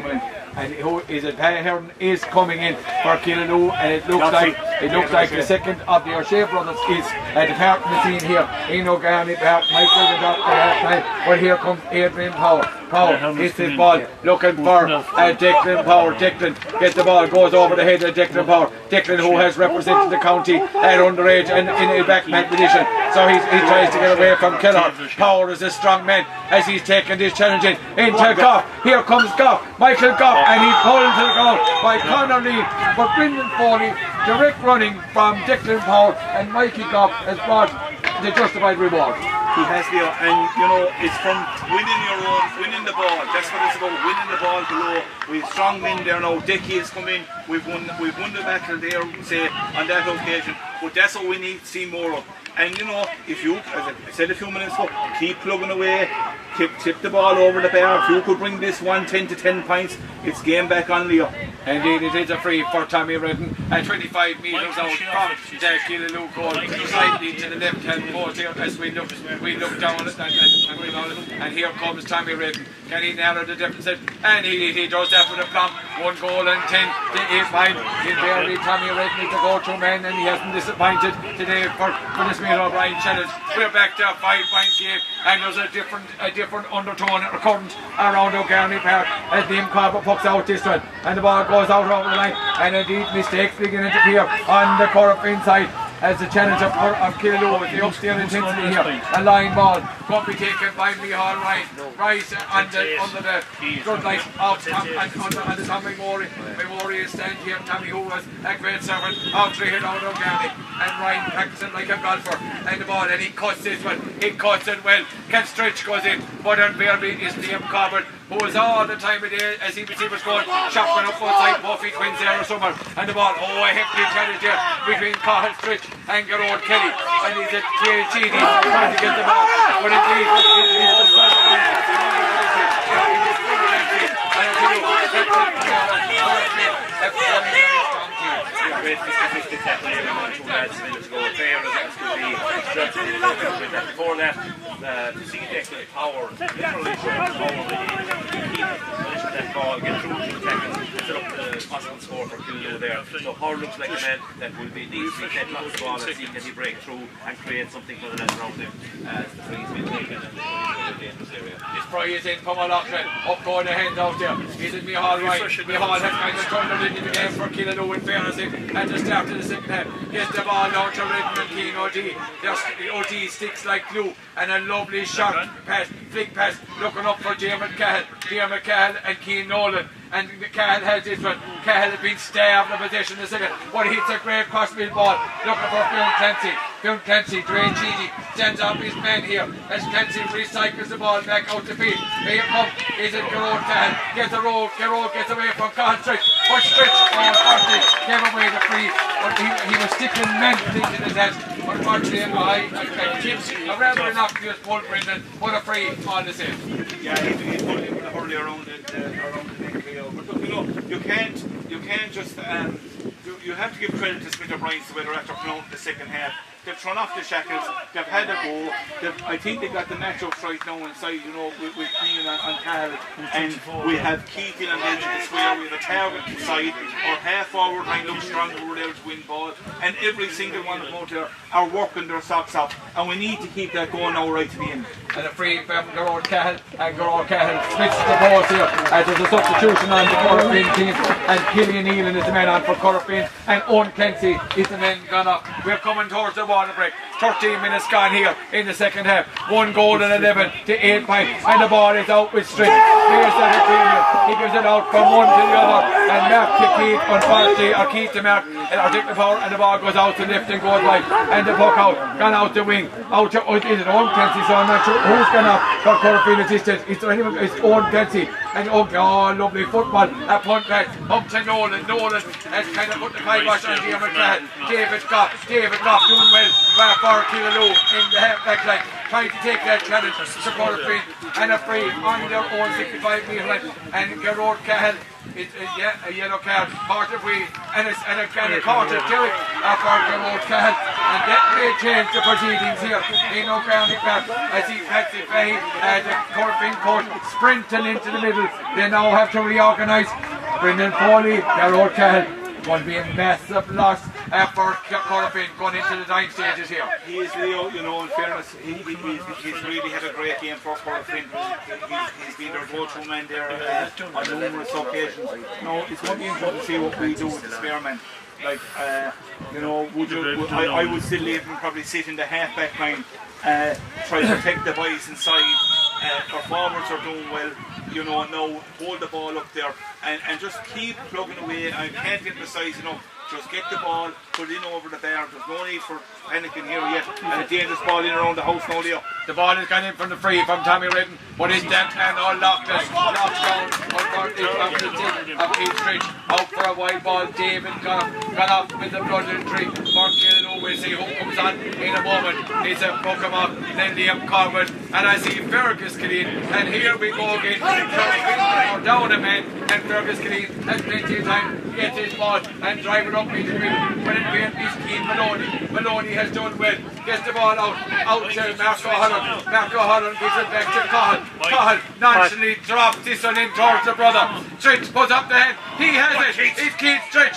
Speaker 2: and who is it? Paddy Hearn is coming in for Killaloe, and it looks like the second of the O'Shea brothers is departing the scene here in O'Garney Park. Michael the doctor half-time, but here comes Adrian Power. Power hits his ball, looking for Declan Power. Declan gets the ball, goes over the head of Declan Power. Declan, who has represented the county at underage and in a backman position, so he tries to get away from Kellogg's. Power is a strong man as he's taken this challenge into Goff. Here comes Goff, Michael Goff, and he's pulled to the ground by Conor Lee, but Brendan Foley, direct running from Declan Power, and Mikey Goff has brought the justified reward.
Speaker 3: He has the, and you know, it's from winning the ball. That's what it's about, winning the ball below. We've strong men there now. Dickie has come in. We've won the battle there, say, on that occasion. But that's what we need to see more of. And you know, if you, as I said a few minutes ago, keep plugging away, tip the ball over the bar. If you could bring this 110 to 10 points, it's game back on Leo.
Speaker 2: Indeed, it is a free for Tommy Redden at 25 metres out from the Killaloe goal, slightly to the left-hand post here as we look down at it, and here comes Tommy Redden. Can he narrow the deficit? And he does that with a plump. 1 goal and 10 to 8 points. Invariably, Tommy Redden is the go-to man, and he hasn't disappointed today for this Smith O'Brien challenge. We're back to a 5-point game, and there's a different undertone or current around O'Garney Park as Liam Carver pucks out this one, and the ball goes out over the line, and indeed mistakes beginning to appear on the Corofin side as the challenge of Killaloe with the upstairs intensity here. A line ball going to be taken by Micheál Ryan. Rice under the floodlights on the Tommy Memorial stand here. Tommy, who was a great servant of Trehead out of O'Garney, and Ryan practicing like a golfer, and the ball, and he cuts this one. He cuts it well. Can Stretch goes in, but invariably is Liam Corbett, who was all the time of day as he was going shopping up outside Buffy Twins there or somewhere, and the ball, a hefty challenge there between Cahill Stretch and Gerard Kelly, and he's a THG trying to get the ball, but indeed it's the
Speaker 1: lads a minute ago, fair as could be. Before that, to see Declan power, literally showing power to keep that ball, get through to the tackles, set up the possible score for Kildare there. So Howard looks like a man that will be needs to be kept on the ball and see can he break through and create something for the lads around him as the free's been taken and the dangerous area.
Speaker 2: His pry is in from O'Loughlin, up going the hands out there. He's in Mihal right. Mihal has kind of turned it into the game for Kildare in fairness at the start of the second half. Gets the ball down to Redden and Keane OD. There's OD sticks like glue and a lovely shot pass, flick pass, looking up for Diarmaid Cahill and Keane Nolan. And Cahill has this one. Cahill has been stabbed in the possession in the second, but hits a great crossfield ball. Looking for Fionn Clancy. Fionn Clancy, Dre Cheedy stands up his man here as Clancy recycles the ball back out the field. Here comes, is it Gerard Cahill? Gets the roll, Gerard gets away from Cahill Stritch. But Stritch, unfortunately, gave away the free. But he was sticking mentally to the test. Unfortunately, a rather innocuous pull, Brendan, but a free on the same.
Speaker 3: Yeah, he's pulling him hurley around the neck here. But look, you know, you can't just you have to give credit to Smith O'Brien's the way they're after playing the second half. They've thrown off the shackles, they've had a go, I think they've got the matchups right now inside, you know, with Keane and Cahill, and we have Keegan and edge of the square, we have a target inside, our half forward line looks stronger, we're able to win ball, and every single one of them out there are working their socks off, and we need to keep that going now right to the end.
Speaker 2: And a free from Gerard Cahill, and Gerard Cahill switches the balls here as there's a substitution on the Corofin team, and Killian Nealon is the man on for Corofin, and Owen Clancy is the man gone up. We're coming towards the water break. 13 minutes gone here in the second half. 1 goal and 11 to 8 points, and the ball is out with Stritch. Here's the premium. He gives it out from one to the other, and Mark to Keith, unfortunately, or Keith to Mark, or Dick the power, and the ball goes out to left and goes right, and the puck out, gone out the wing, out to, is it Owen Clancy, so I'm not sure who's gone up for Corofin assistance. It's Owen Clancy, and oh, lovely football, a punt back, up to Nolan has kind of put the kibosh on Diarmaid Cahill. David Goff doing well for Killaloe in the half-back line, trying to take that challenge to Corofin, and a free on their own 65-metre line, and Gerard Cahill, a yellow card, quarter free, and a quarter Derek for Gerard Cahill, and that may change the proceedings here in O'Grounding Park as he pats it by the Corofin coach sprinting into the middle. They now have to reorganise. Brendan Foley, Gerard Cahill, going to be a massive loss for Corofin going into the 9 stages here.
Speaker 3: He is Leo, you know, in fairness, he's really had a great game for Corofin. He's been their go-to man there on numerous occasions. No, it's going to be interesting to see what we do with the spare man. Like, you know, I would still leave him probably sit in the half-back line, try to protect the boys inside. Our forwards are doing well, you know, now hold the ball up there and just keep plugging away. I can't get precise enough. Just get the ball, put it in over the bar. There's no need for panicking here yet. And a dangerous ball in around the house now, Leo.
Speaker 2: The ball has gone in from the free from Tommy Redden, but it's that and all locked down unfortunately from the tip of Keith Stritch. Out for a wide ball, David gone off with the blood in the tree for Killaloe. We'll see who comes on in a moment. It's a Pokemon, then Liam Corbett, and I see Fergus Killeen, and here we go again. Down a man, and Fergus Killeen has plenty of time to get his ball and drive it up into the middle. But in fact, he's Keane Maloney. Maloney has done well. Gets the ball out to Mark O'Halloran. Mark O'Halloran gives it back to Cahill. Cahill nonchalantly drops this one in towards the brother. Stritch puts up the hand. He has it. It's Keith Stritch.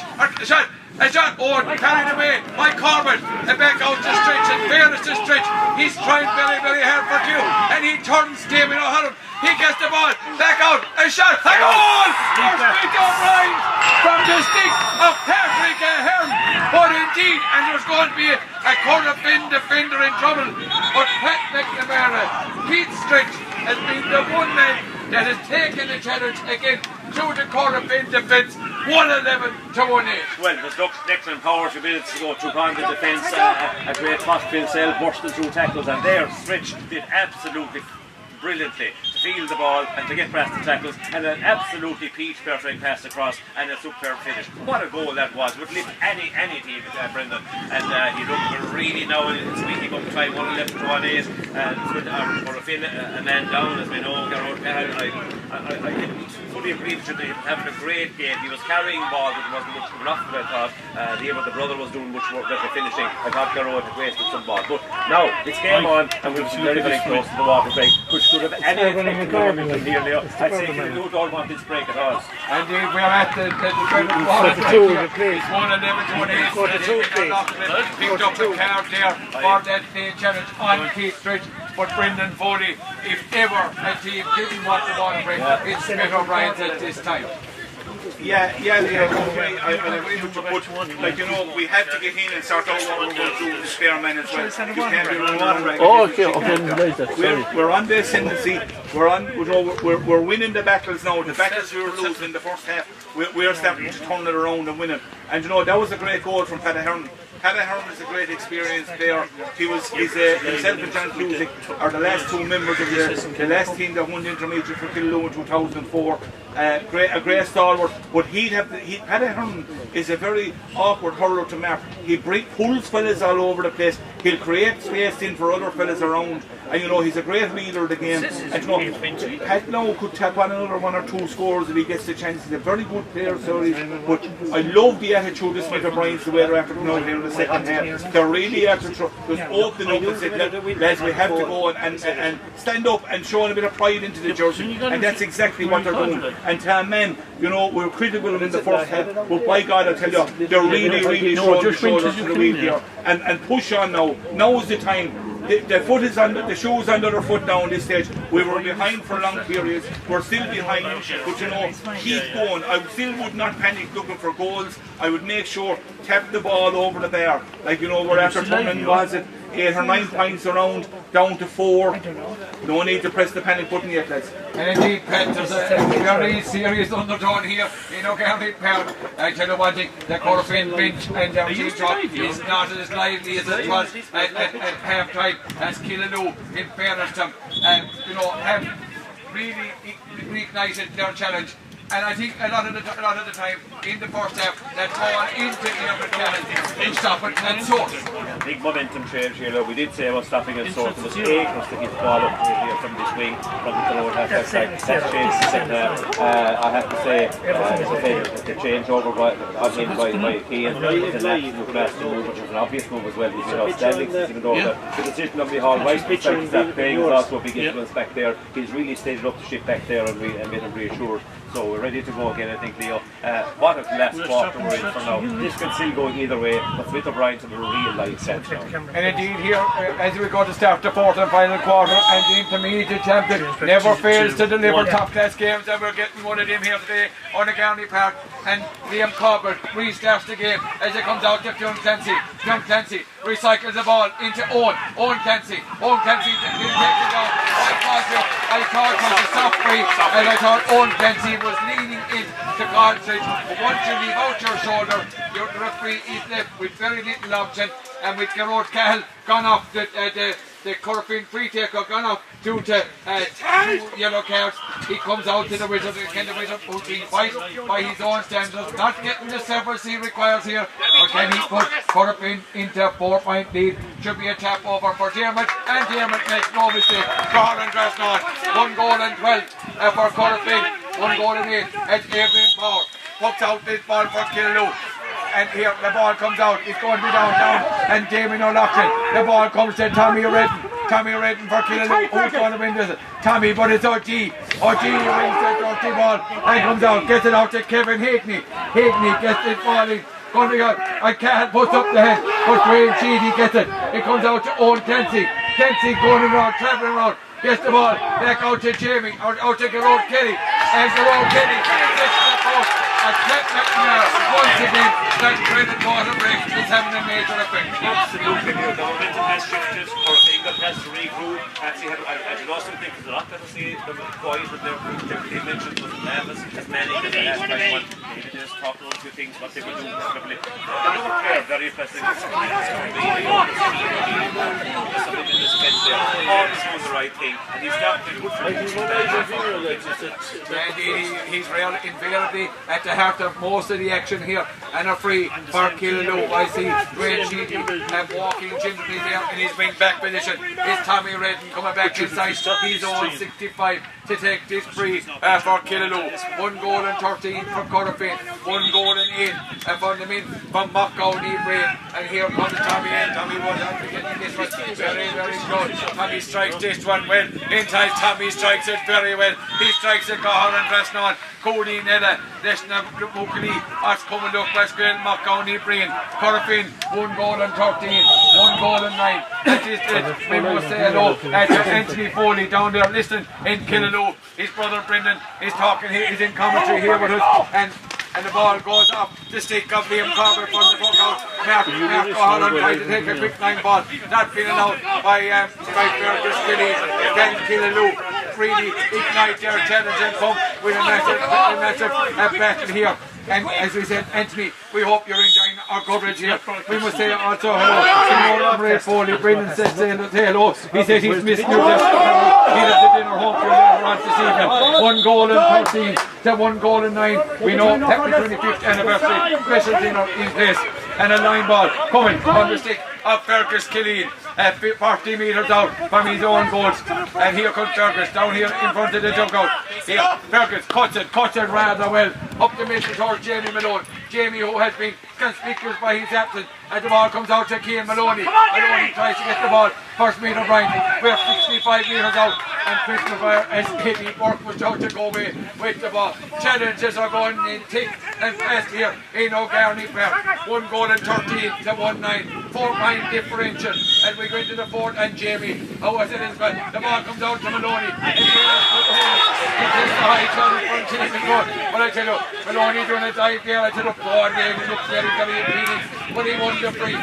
Speaker 2: A shot. Owen carried away by Corbett. And back out to Stritch. In fairness to Stritch, he's trying very, very hard for two. And he turns David O'Halloran. He gets the ball back out. A shot. A goal! First right from the stick of Patrick Ahern. But indeed, and there's going to be a Corofin defender in trouble. But Pat McNamara, Keith Stritch, has been the one man that has taken the challenge again through the Corofin defence. 111 to 1-8.
Speaker 1: Well, there's excellent power to minutes to go through on the defence. A great crossfield cell bursting through tackles, and there Stritch did absolutely brilliantly to field the ball and to get past the tackles, and an absolutely peach perfect pass across and a superb finish. What a goal that was! Would lift any team, Brendan. And he looked really now speaking up time 111 to 1-8, and with Corofin a man down as we know. I didn't fully agree with you. They were having a great game. He was carrying ball, but there wasn't much enough of it. I thought the brother was doing much work better finishing. I thought Garrod had wasted some ball. But now it's game on, and we're very, very close to the water break, which could have any effect on the nearly. I'd say we don't all want this break at all.
Speaker 2: And we are at the water break here. It's 111 to 1-8. Picked up the card there for that challenge on Keith Stretch. But Brendan Foley, if ever a team didn't want the water break, it's Smith O'Brien's at this time.
Speaker 3: Yeah, okay, I agree with you, but like you know, we have to get in and sort out what we're going to do with the spare men as well. You can't be running on right.
Speaker 4: Oh, okay.
Speaker 3: We're on the ascendancy. We're winning the battles now. The battles we were losing in the first half, we're starting to turn it around and win it. And you know, that was a great goal from Paddy Hearn. Paddy Hearn is a great experienced player. Himself and John Cusick are the last two members of the last team that won the intermediate for Killaloe in 2004. A great stalwart, but Paddy Hearn is a very awkward hurler to mark. He pulls fellas all over the place. He'll create space in for other fellas around, and you know he's a great leader of the game. And you know, Pat now could tap on another 1 or 2 scores if he gets the chance. He's a very good player, sorry. But I love the attitude of Smith O'Brien's the way they're after coming out here in the second half. They're really after just opening up and saying, lads, we have to go and stand up and show a bit of pride into the jersey, and that's exactly what they're doing. And to men, you know, we're critical of them in the first half, but by God, I tell you, they're really showing the shoulders to the wheel here, and push on now. Now is the time. The foot is under, the shoe's under their foot now on this stage. We were behind for long periods. We're still behind, but you know, keep going. I still would not panic looking for goals. I would make sure tap the ball over the bar. Like you know, we're after turning, was it 8 or 9 points around, down to 4. No need to press the panic button yet, lads.
Speaker 2: And indeed, Pat, there's a very serious undertone here in O'Garry Park. I tell you one thing, the Corofin bench and their team talk is not as lively as it was at half time as Killaloe, in fairness to them. You know, have really reignited their challenge. And I think a lot of the time in the first half that ball into the challenge and stop it and sort.
Speaker 1: Big momentum change here. Look, we did say about stopping and sort. It was 8 was to hit the ball up here from this wing from the lower half side. That's changed the second half. I have to say the change over by Keane is an absolute class move, which was an obvious move as well. He's been outstanding since even though the decision on the hall right beside that playing was also a big influence back there. He's really stayed up the ship back there and made him reassured. So we're ready to go again, I think, Leo. What a last quarter we're in for now. This can still go either way, but Smith O'Brien's in a real light sense now.
Speaker 2: And indeed here, as we go to start the fourth and final quarter, and the intermediate champion never fails to deliver top class games, and we're getting one of them here today on the County Park. And Liam Corbett restarts the game as it comes out to Fionn Clancy. Fionn Clancy recycles the ball into Owen Clancy. Owen Clancy takes it down. I thought it was a soft free, and I thought Owen Clancy was leaning in to Cartridge. But once you leave out your shoulder, your referee is left with very little option, and with Garrod Cahill gone off the Corofin free taker gone off due to 2 yellow cards. He comes out to the Wizard. Can the Wizard put in fight by his own standards, not getting the service he requires here, or can he put Corofin into a 4-point lead? Should be a tap over for Dermot, and Dermot makes no mistake. Carl and Drasnod, 1 goal and 12 for Corofin, 1 goal and 8 at Adrian Power. Puts out this ball for Killaloe. And here the ball comes out, it's going to be down, and Damien O'Loughlin. The ball comes to Tommy Redden. Tommy Redden for Killaloe. Who's going to win this? Tommy, but it's O.G. O.G. wins the dirty ball and comes out, gets it out to Kevin Hackney. Hackney gets it ball in. Going to be out. I can't put up the head, but Graham Sheedy gets it. It comes out to Owen Clancy. Clancy going around, travelling around. Gets the ball back out to Jamie, out to Garrod Kelly. And Garrod Kelly gets the post. once again, that credit water break is having a major effect.
Speaker 1: Absolutely, the momentum has shifted. Corofin has to regroup. Actually, I do also think it's a lot better to see them quiet with their group. They mentioned wasn't nervous as many as they had by one. Maybe they just talked about a few things, what they were doing probably. They were very impressive. Always doing the right thing, and he's got a good
Speaker 2: he's invariably at the heart of most of the action here, and a free for Killaloe. I see Dwayne Sheedy walking gingerly there in his wing back position. Is Tommy Redden coming back inside? He's on 65 to take this free for Killaloe. 1 goal and 13 for Corofin, 1 goal and 8 from the min from Mockgowney Brain. And here comes Tommy in. Tommy was out to get this one very, very good. Tommy strikes this one well. Inside Tommy strikes it very well. He strikes it Cahal and Preston. Cody Nella, Lesna Bukali, As Comandok, Westgren, Mockgowney Brain. Corofin, 1 goal and 13, 1 goal and 9. That is it. We must say hello to Anthony Foley down there listening in Killaloe. His brother Brendan is talking here, he's in commentary here with us, and the ball goes off the stick of Liam Corbett from the puck out. Mark O'Halloran trying to take a quick line ball, not being allowed by Fergus Gillies. Then Killaloe really ignite their challenge and come with a massive battle here. And as we said, Anthony, we hope you're enjoying our coverage here. We must say also hello to Ray Foley. Brendan says hello. He says he's missing you just he'll have the dinner home for you later on this evening. 1 goal and 13 to 1 goal and 9. We know happy 25th anniversary special dinner in place. And a line ball coming on the stick of Fergus Killeen. 40 metres out from his own goals, and here comes Fergus down here in front of the dugout. Here, Fergus cuts it rather well up the middle towards Jamie Malone. Jamie, who has been conspicuous by his absence, and the ball comes out to Cian Maloney. Maloney tries to get the ball. First metre O'Brien, we're 65 metres out, and Christopher as Kitty Burke was out to go away with the ball. Challenges are going in thick and fast here in O'Garney Park. 1 goal and 13 to 1-9, 4-9 differential, and we go into the fourth. And Jamie, how was it as well? The ball comes out to Maloney, and he takes the high challenge from Jamie Good. But I tell you, Maloney doing a dive there. I tell you, Broadway, he looks very appealing, but he won the free,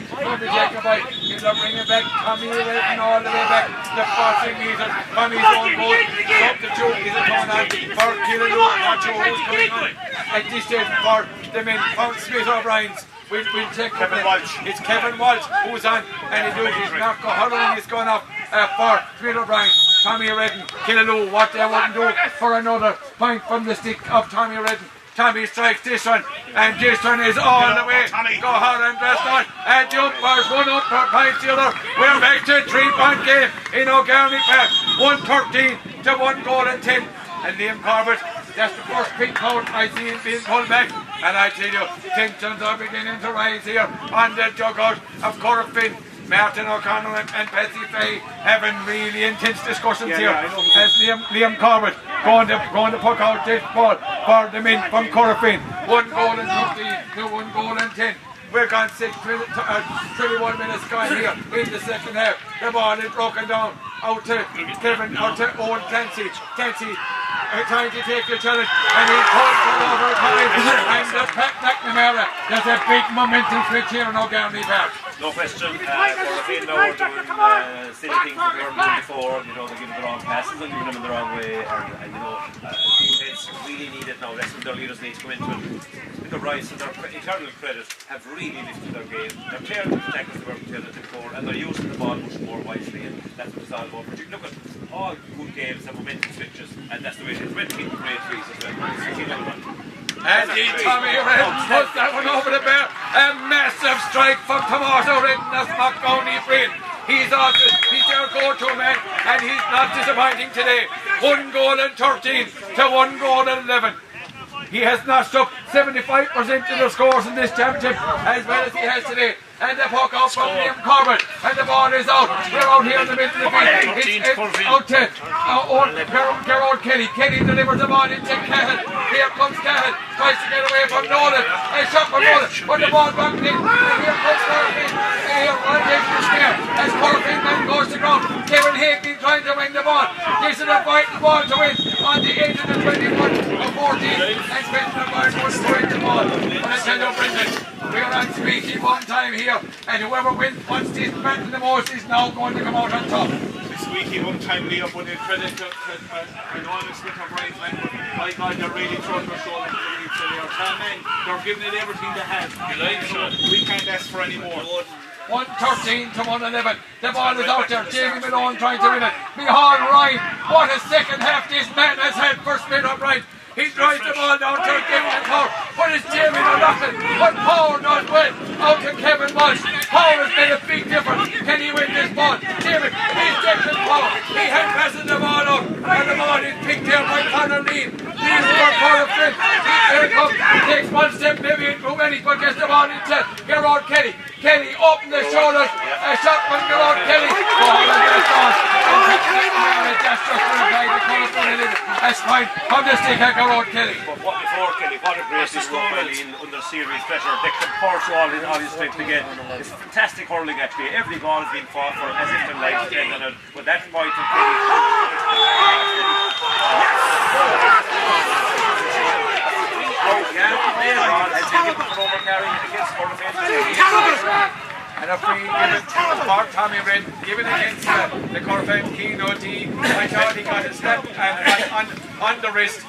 Speaker 2: from the Jacobite. He's bringing it back. Tommy Redden all the way back to 40 metres from his own goal. Substitute is a turn on for Killaloe. Not sure who's coming on at this stage for the men from Smith O'Brien's. We'll check Kevin Walsh. It's Kevin Walsh who's on, and he does his Mark O'Halloran is going off for Smith O'Brien. Tommy Redden, Killaloe, what they wouldn't do for another point from the stick of Tommy Redden. Tommy strikes this one, and this one is all the way. Go hard and press on, and the umpires 1 up per point the other. We're back to a 3-point game in O'Garney Park. 1-13 to 1 goal and 10. And Liam Corbett, that's the first pink out I see him being pulled back. And I tell you, tensions are beginning to rise here on the dugout of Corofin. Martin O'Connell and Patsy Fay having really intense discussions here as Liam Corbett going to puck out this ball for the men from Corofin. 1 goal and 15 to 1 goal and 10. We're gone 21 minutes gone here in the second half. The ball is broken down out to Kevin, out to Owen Clancy. Clancy trying to take the challenge, and he pulls it over time. And the Pat McNamara, there's a big momentum switch here in O'Garney Park.
Speaker 1: No question. Corofin now are doing silly things that we were doing before. You know, they're giving the wrong passes and giving them in the wrong way, and you know, it's really needed now. That's when their leaders need to come into it. The Rice and their internal credit have really lifted their game. They're clearing the tackles they were together before, and they're using the ball much more wisely, and that's what it's all about. But you look at all good games have momentum switches, and that's the way it is. Red King great threes as well.
Speaker 2: And Tommy Redden puts that one over the bar. A massive strike from Tomato Redden. That's Mockgowney Brain. He's their go-to man, and he's not disappointing today. 1 goal and 13 to 1 goal and 11. He has notched up 75% of the scores in this championship as well as he has today. And the puck out from Liam Corbett, and the ball is out. We're out here in the middle of the field. It's out to Gerard Kelly. Kelly delivers the ball into Cahill. Here comes Cahill, tries to get away from Nolan. A shot from Nolan, but the ball back in. And here comes Corofin. Here, one takes the snare as Corofin man goes to ground. Kevin Hackney trying to win the ball. This is a vital ball to win on the edge of the 21 or 14. And Spencer O'Brien Brendan. We're on squeaky one time here, and whoever wants this battle the most is now going to come out on top.
Speaker 3: Squeaky one time Leo put in credit to enormous Smith O'Brien's men, but my God, they're really throwing their shoulder to the lead, so they are 10 men, they're giving it everything they have. We can't ask for any more.
Speaker 2: 113 to 111. The ball is out there. Jamie Malone trying to win it. Behind Ryan. What a second half this man has had for Smith O'Brien. He drives the ball down to Kevin Power, but it's Jamie O'Loughlin. But Power does well out to Kevin Walsh. Power has made a big difference. Can he win this ball? Jamie, he's taking Power. He had passing the ball out, and the ball is picked here by Conor Lee. Lee's for Corofin. Here it comes. He takes one step, maybe in too many, but gets the ball into Gerard Kelly. Kelly open the shoulders. A shot from Gerard Kelly. That's just that's fine. Come this thing, Gerard Kelly.
Speaker 1: But what before Kelly, what a great score in under serious pressure. They can pour through all his strength again. It's fantastic hurling actually. Every ball has been fought for as if their lives depend on it. But that's why to Kelly.
Speaker 2: And a free given for Tommy Red, given against the Corofin Keno D. I thought he got a step and on the wrist.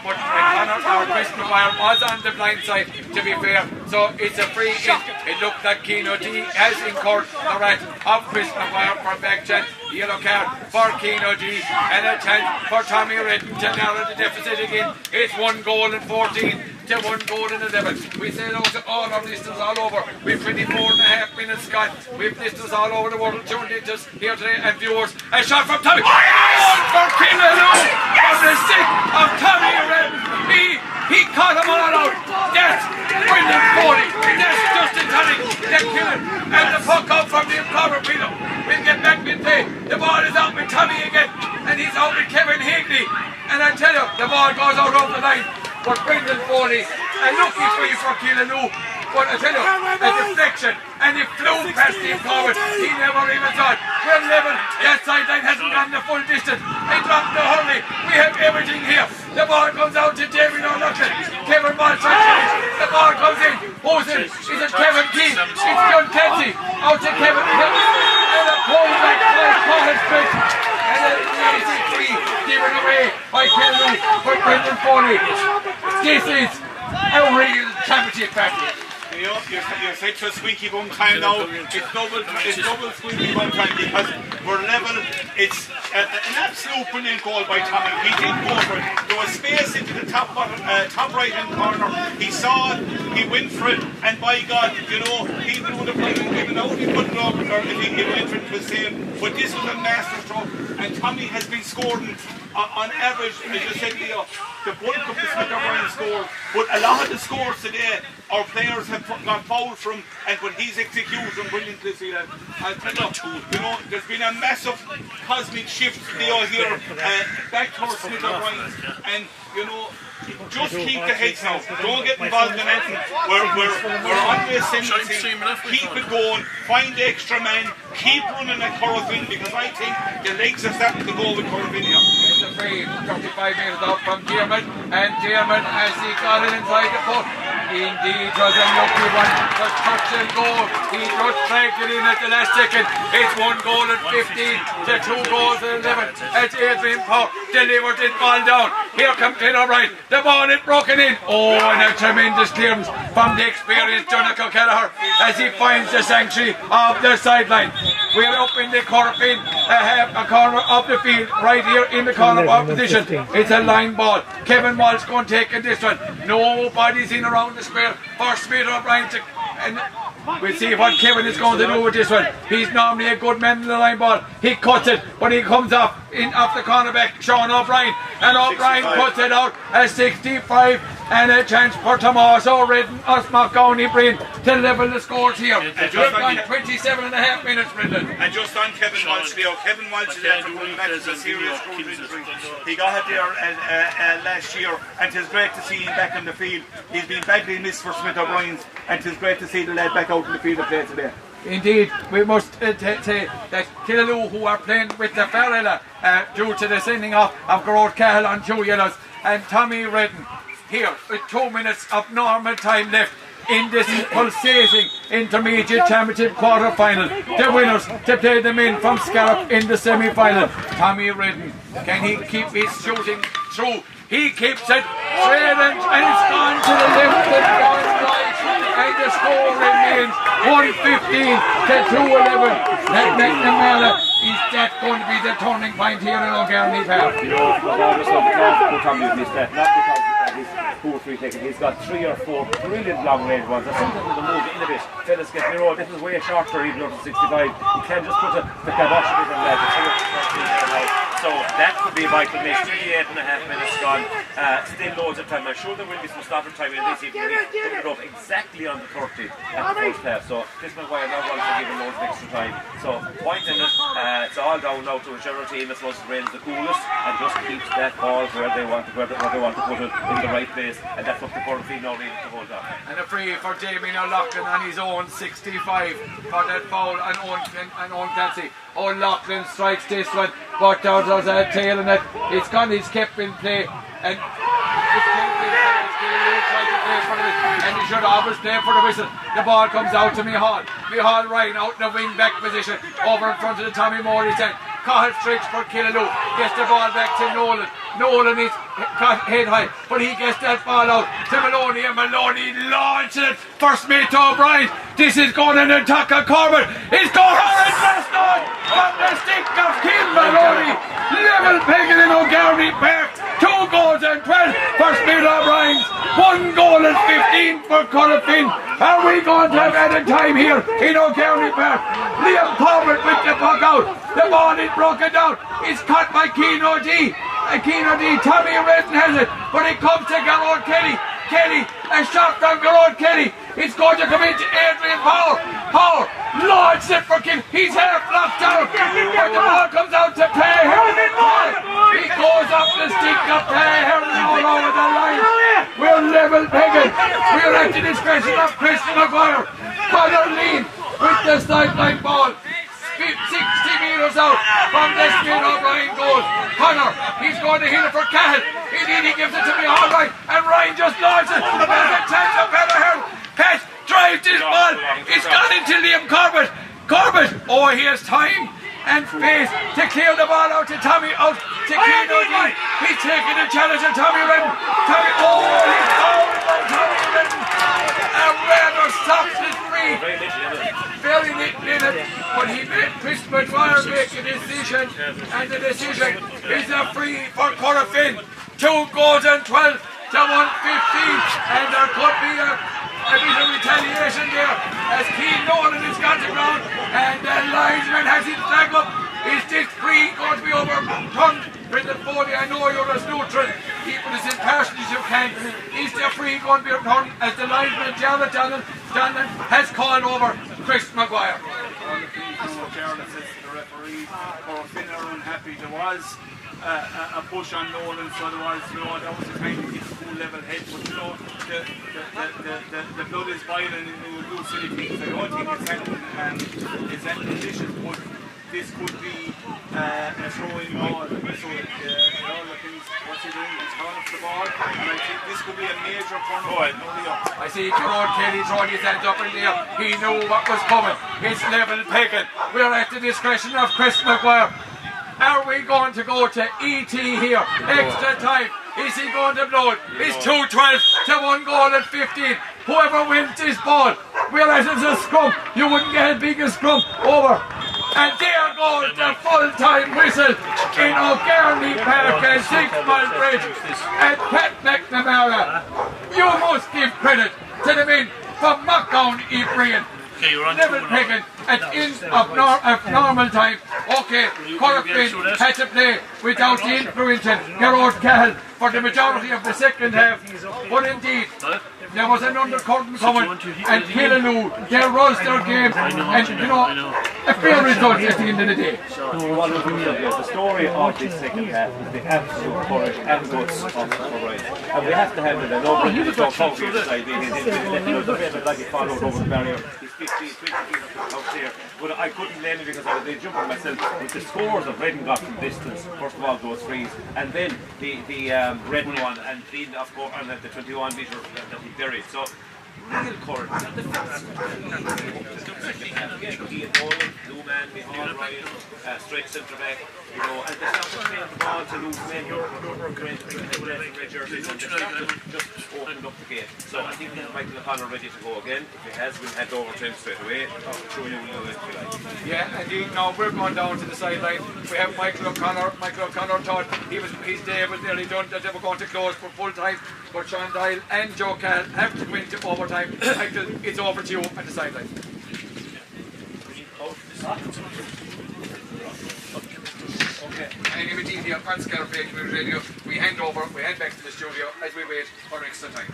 Speaker 2: But Chris Maguire was on the blind side, to be fair. So it's a free hit. It looked like Keno D has incurred the wrath of Chris Maguire for back chance. Yellow card for Keno D and a chance for Tommy Redden to narrow the deficit again. It's 1 goal and 14 to 1 goal and 11. We say hello to all our listeners all over. We've 24.5 minutes gone. We've listeners all over the world tuned into us here today and viewers. A shot from Tommy. For Keno from the stick of Tommy Redden. He caught him all out. That's brilliant 40. That's just in time. They're killing. And the puck out from the improper Pino. We'll get back with play. The ball is out with Tommy again. And he's out with Kevin Higley. And I tell you, the ball goes out over the line. But Brendan Foley, a lucky free for Keelanoo. But I tell you, a deflection, and he flew past him forward. He never even saw it. We're level. That sideline hasn't gone the full distance. He dropped the hurley. We have everything here. The ball comes out to David O'Loughlin. Kevin Walsh. The ball comes in. Who's in? Is it Kevin Keane? It's John Kenzie. Out to Kevin Keane. And a pull back by Colin Smith. And an easy free given away by Keelanoo for Brendan Foley. This is a real championship battle.
Speaker 3: You're such a squeaky bum time now. It's double squeaky bum time because we're level. It's an absolute brilliant goal by Tommy. He did go for it. There was space into the top right hand corner. He saw it, he went for it, and by God, you know, people would have liked to give it out. He put it up, or if he went for it was same. But this was a master stroke, and Tommy has been scoring on average, as you said, Leo, the bulk of the Smith O'Brien score. But a lot of the scores today, our players have got fouled from, but he's executing brilliantly. See that? I'll tell you, know, there's been a massive cosmic shift, Leo, here back towards Smith O'Brien, and you know, just keep the heads now. Don't get involved in anything. We're on the ascendancy. Keep it going. Find the extra man. Keep running at Corofin because I think the legs are starting to go with Corofin here.
Speaker 2: It's a free 35 metres out from Diarmid, and Diarmid as he got it inside the foot. Indeed, was a lucky one. The touch and goal. He just dragged it in at the last second. It's 1 goal and 15 to 2 goals and 11. As Adrian Power delivered it ball down. Here comes Ken O'Brien. The ball is broken in. Oh, and a tremendous clearance from the experienced Jonathan Kelleher as he finds the sanctuary of the sideline. We're up in the Corofin, a corner of the field, right here in the corner of opposition. It's a line ball. Kevin Walsh going to take this one. Nobody's in around the square for Smith O'Brien to... And we'll see what Kevin is going to do with this one. He's normally a good man in the line ball. He cuts it, but he comes off the cornerback, Sean O'Brien. And O'Brien puts it out at 65. And a chance for Tommaso Redden, Osmocounty Breen to level the scores here. We've gone 27.5 minutes, Brendan.
Speaker 3: And just on Kevin Walsh, Leo, Kevin Walsh is after coming back to a serious shoulder injury. He got it there last year, and it's great to see him back in the field. He's been badly missed for Smith O'Brien's, and it's great to see the lad back out in the field of play today.
Speaker 2: Indeed, we must say that Keelanoo, who are playing with the Farrella due to the sending off of Gerard Cahill on 2 yellows, and Tommy Redden here with 2 minutes of normal time left. in this pulsating intermediate championship quarter-final. The winners to play them in from Scallop in the semi-final. Tommy Redden, can he keep his shooting through? He keeps it straight and it's gone to the left and gone right, and the score remains 115 to 211. That McNamara, is that going to be the turning point here in O'Garney Park?
Speaker 1: You know, regardless of the class, Tommy missed that, not because of his poor free taking. He's got 3 or 4 brilliant long range ones. There's something to move in a bit. Fellas get me rolled. This is way shorter even up to 65. You can't just put the kibosh a bit on that. So that could be a vital miss. 38.5 minutes gone. Still loads of time. I'm sure there will be some stopping time in this evening. He put it up exactly on the 30 at the first half. So this is why I'm not wanting to give him loads of extra time. So point in it. It's all down now to whichever team is supposed to range the coolest and just keeps that ball where they want to put it in the right place, and that's what the Corofin now needs to hold on.
Speaker 2: And a free for Damien O'Loughlin on his own 65 for that foul and Owen Clancy. O'Loughlin strikes this one, but there's a tail in it. It's gone, he's kept in play, and it's kept in play. And he should always play for the whistle. The ball comes out to Mihal. Mihal Ryan out in the wing back position over in front of the Tommy Morley tent. Cahill stretch for Killaloo. Gets the ball back to Nolan. Nolan is head high, but he gets that ball out to Maloney, and Maloney launches it for Smith O'Brien. This is going in the attack of Corbett. It's going on and just on from the stick of Kim Maloney. Level pegging in O'Garney Park. 2 goals and 12 for Smith O'Brien. 1 goal and 15 for Corofin. Are we going to have added time here in O'Garney Park? Liam Corbett with the puck out. The ball is broken down. It's caught by Keane O'D. Tommy Redden has it, but it comes to Garrod Kelly. Kelly, a shot from Garrod Kelly. It's going to come into Adrian Power. Power launches it for Kim. He's half blocked down, but the ball comes out to Clare. He goes up the stick of Clare all over the line. We're level pegging. We're at the discretion of Christian Maguire. Connor Lean with the sideline ball. 60 metres out from the Smith O'Brien goal. Connor, he's going to hit it for Cahill. He gives it to me all right, and Ryan just launches it. There's a chance of Pelleher. Pat drives this ball. It's gone into Liam Corbett. Corbett, oh, he has time and space to clear the ball out to Tommy, out to Keane O'D. He's taking the challenge of Tommy Redden. Tommy, oh, he's fouled by Tommy Redden. And Redden stops it free. Very little in it, but he made Chris McGuire make a decision, and the decision is a free for Corofin. 2 goals and 12 to 115, and there could be a bit of retaliation there as Keane Nolan is gone to ground, and the linesman has his flag up. Is this free going to be overturned? Brendan Foley, I know you're as neutral, keep it as impartial as you can. Is the free going to be overturned as the linesman Janet Donnan has called over Chris Maguire?
Speaker 3: All the fairness to the referee, Corofin are unhappy. There was a push on Nolan, so there was, that was a kind of school level head, but the blood is boiling and it will do silly things. I don't think it's that conditions, but this could be a throwing ball. So all the things, what's he doing? He's calling for the ball, and I think this could be a major turnover.
Speaker 2: I see Gerard Kelly throwing his hands up in the air. He knew what was coming. It's level pegging. We're at the discretion of Chris Maguire. Are we going to go to ET here? Extra time. Is he going to blow it? It's 2-12 to 1 goal and 15. Whoever wins this ball, whereas it's a scrum, you wouldn't get a bigger scrum over. And there goes the full-time whistle in O'Garney Park and 6 Mile Bridge. And Pat McNamara, you must give credit to the men from Mockdown Ephraim. Level pegging at the end of normal time. Okay, Corofin had to play without the influential Gerard Cahill for the majority of the second half. But indeed, there was an undercurrent coming, and Killaloo, they rose their game, and a fair result at the end of the day.
Speaker 1: The story of this second half is the absolute courage and guts of Corofin. And we have to have it. And nobody was so confident he was a bit like he followed over the barrier. He's 20 feet out there. But I couldn't blame him because I was jumping myself. But the scores of Redden got from distance, first of all, those frees, and then the Redden one, and then, of course, and the 21 metre that he buried. So real courage. Not the fast. Again, Ian Nolan, Luman, Michal Ryan, straight centre back, you know, and they start to play the ball to lose men. You're great red jerseys, and they start to just open up the game. So I think Michael O'Connor ready to go again. If he has, we'll head over to him straight away. I'm sure you will know it if you like.
Speaker 2: Yeah, and now we're going down to the sideline. We have Michael O'Connor. Michael O'Connor thought his day was nearly done, that they were going to close for full time. But Sean Dial and Joe Cal have to go into overtime. Michael, it's over to you at the sideline. Okay, and immediately on Scarface Community Radio, we hand back to the studio as we wait for extra time.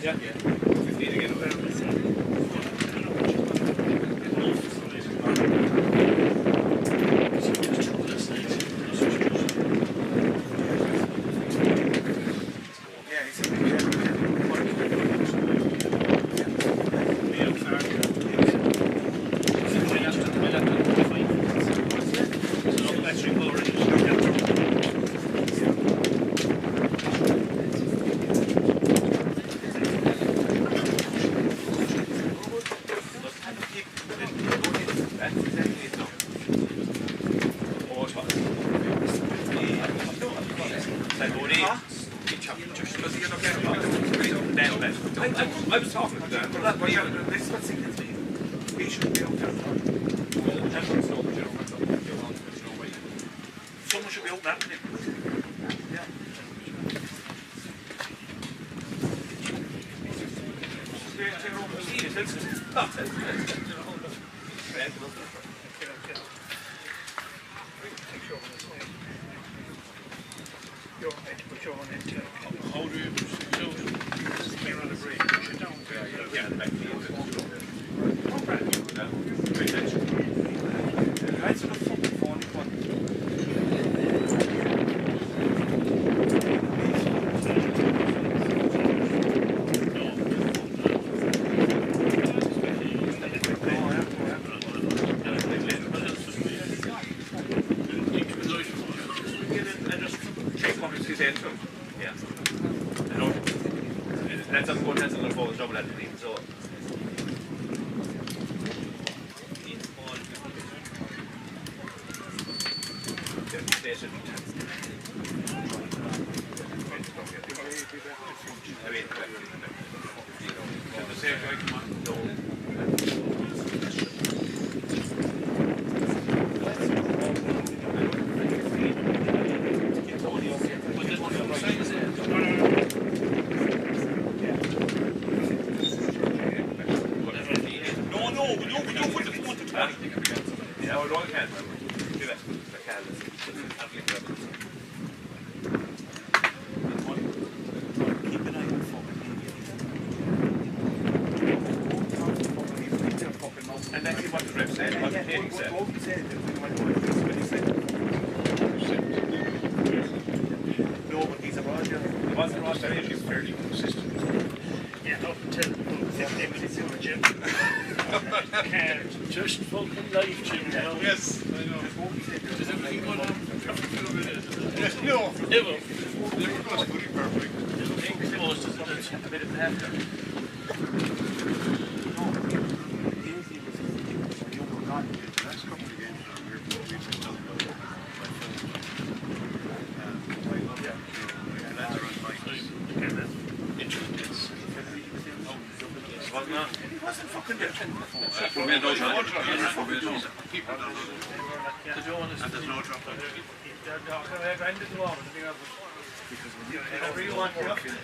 Speaker 1: Yeah. 15 again. I was talking about that, but this is what signals me. We should be out there. Someone should be out there. Yeah. How do you on the break? Sit down. Yeah, back to you. That's what the fucking phone yeah. That's on one hand and the double at the team, so. And that's what the ref said, what the hearing said. No, but he's a Roger. He was a Roger, he's fairly consistent. Yeah, up until 15 minutes in the gym. Can't. Just fucking life, Jim, you know? Yes, I know. Does everything go on? No. Never. Never goes fully perfect. It's close, doesn't it? A bit of laughter.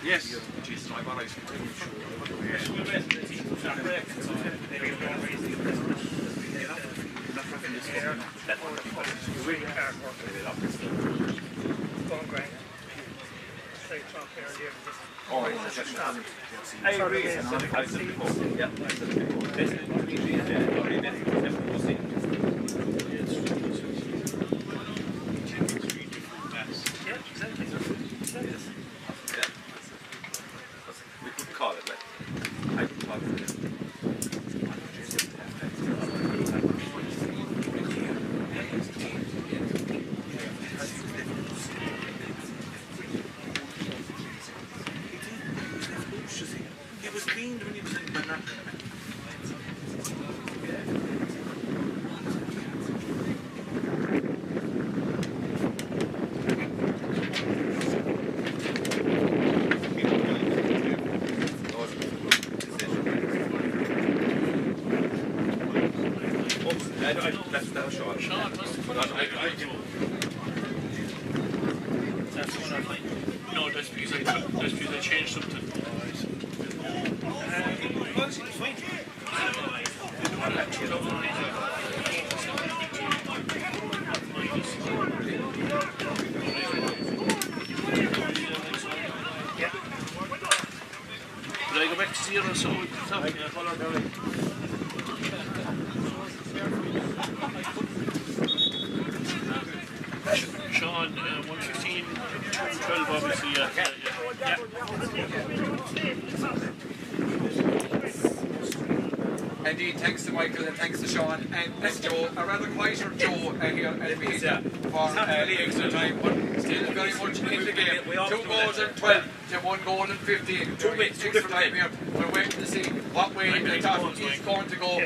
Speaker 1: Yes. I agree. I said it before. Yeah, I said it before. We could call it like I could call it.
Speaker 5: Just because I changed something. Did I go back to 0 so we can stop? Sean, 115, 12 obviously,
Speaker 2: Indeed, thanks to Michael and thanks to Sean and Joe, a rather quieter Joe here at me for the extra time, but still very much in the game. 2 goals and 12 to 1 goal and 15. 2 extra time here. We're waiting to see what way the top is going to go.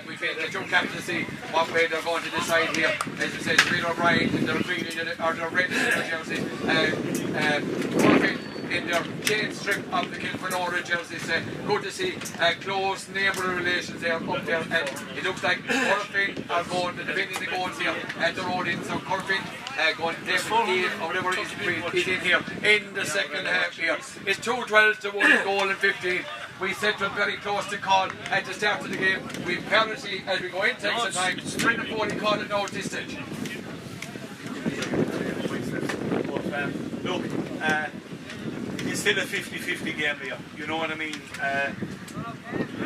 Speaker 2: We feel the 2 captains to see what way they're going to decide here. As I said, Peter O'Brien in their green or their red jersey, Corofin in their chain strip of the Kilfernora jerseys. Good to see close neighbourly relations there up there, and it looks like Corofin are going to defending the goals here at the road in. So Corofin going to play or whatever is in here in the second half here. It's 2-12 to 1 goal and 15. We settled very close to call at the start of the game. We've penalty as we go into extra time. Brendan Foley called it now at this stage.
Speaker 3: Look, it's still a 50-50 game here, you know what I mean?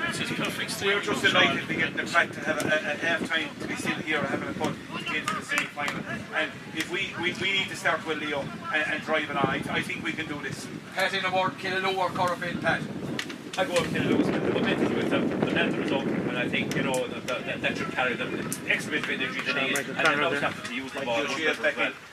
Speaker 5: it's just perfect.
Speaker 3: We're just delighted to get the crack to have a half time to be still here having a punt to get into the semi-final. And if we need to start with Leo and drive it on, I think we can do this.
Speaker 2: Pat in the board, Killaloo or Corofin, Pat?
Speaker 1: I go up to lose, but the momentum is up, the momentum is up, and I think, you know, that should carry them the extra bit of energy they need, and then also have to use the ball as well.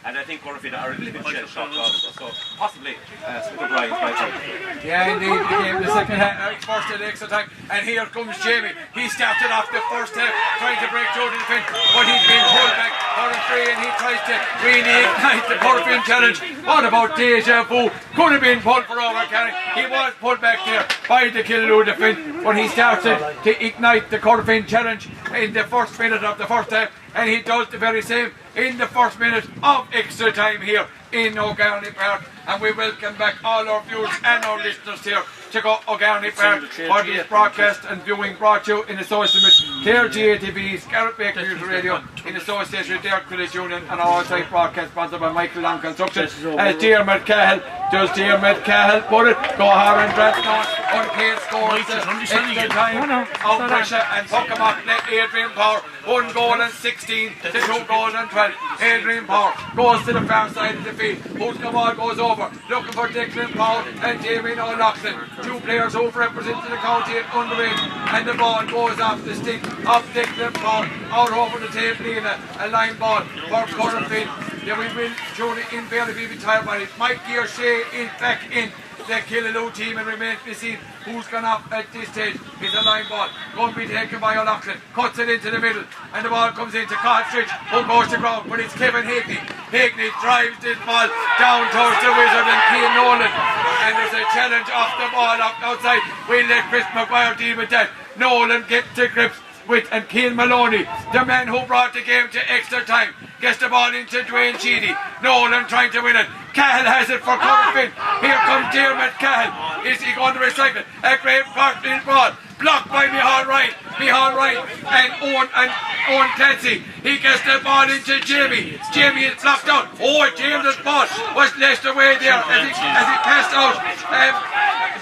Speaker 1: And I think Corofin are a little bit shell-shocked also, so possibly Smith O'Brien by time.
Speaker 2: Yeah, indeed, the game, the second half, first at extra time, and here comes Jamie. He started off the first half trying to break through the defence, but he's been pulled back for a free, and he tries to really ignite the Corofin challenge. What about deja vu? Could have been pulled for overcarrying. He was pulled back there by the Killaloo defence, but he started to ignite the Corofin challenge in the first minute of the first half, and he does the very same in the first minute of extra time here in O'Garney Park. And we welcome back all our viewers and our listeners here to go O'Garney Park for this broadcast and viewing brought you in association with Clare IHC, Scarlett Baker News Radio, in association with Derek Village Union, and our outside broadcast sponsored by Michael Long Construction. As Diarmid Cahill, does Diarmid Cahill put it? Go hard and Bradstone, unpaid scores, extra time, out pressure and Pokemon, let Adrian Power, 1 goal and 16 to 2 goals and 12. Adrian Power goes to the far side of the field. Who's the ball goes over, looking for Declan Powell and Damien O'Loughlin. 2 players who represent the county at underage, and the ball goes off the stick of Declan Powell out over the table in a line ball for Corofin. Yeah, we will surely invariably be tired by it. Mikey O'Shea is back in the Killaloo team and remains to be seen who's gone up at this stage. It's a line ball going to be taken by O'Loughlin, cuts it into the middle, and the ball comes into Cartridge, who goes to ground, but it's Kevin Hickney. Hickney drives this ball down towards the Wizard and Keane Nolan, and there's a challenge off the ball up outside. We'll let Chris Maguire deal with that. Nolan gets to grips with and Keane Maloney, the man who brought the game to extra time, gets the ball into Dwayne Sheedy. Nolan trying to win it. Cahill has it for Corofin. Here comes Diarmid Cahill. Is he going to recycle? A great Parkland ball. Blocked by Micheál Ryan, and Owen Clancy. He gets the ball into Jamie. Jamie is blocked out. Oh, James's ball was lashed away there as he passed out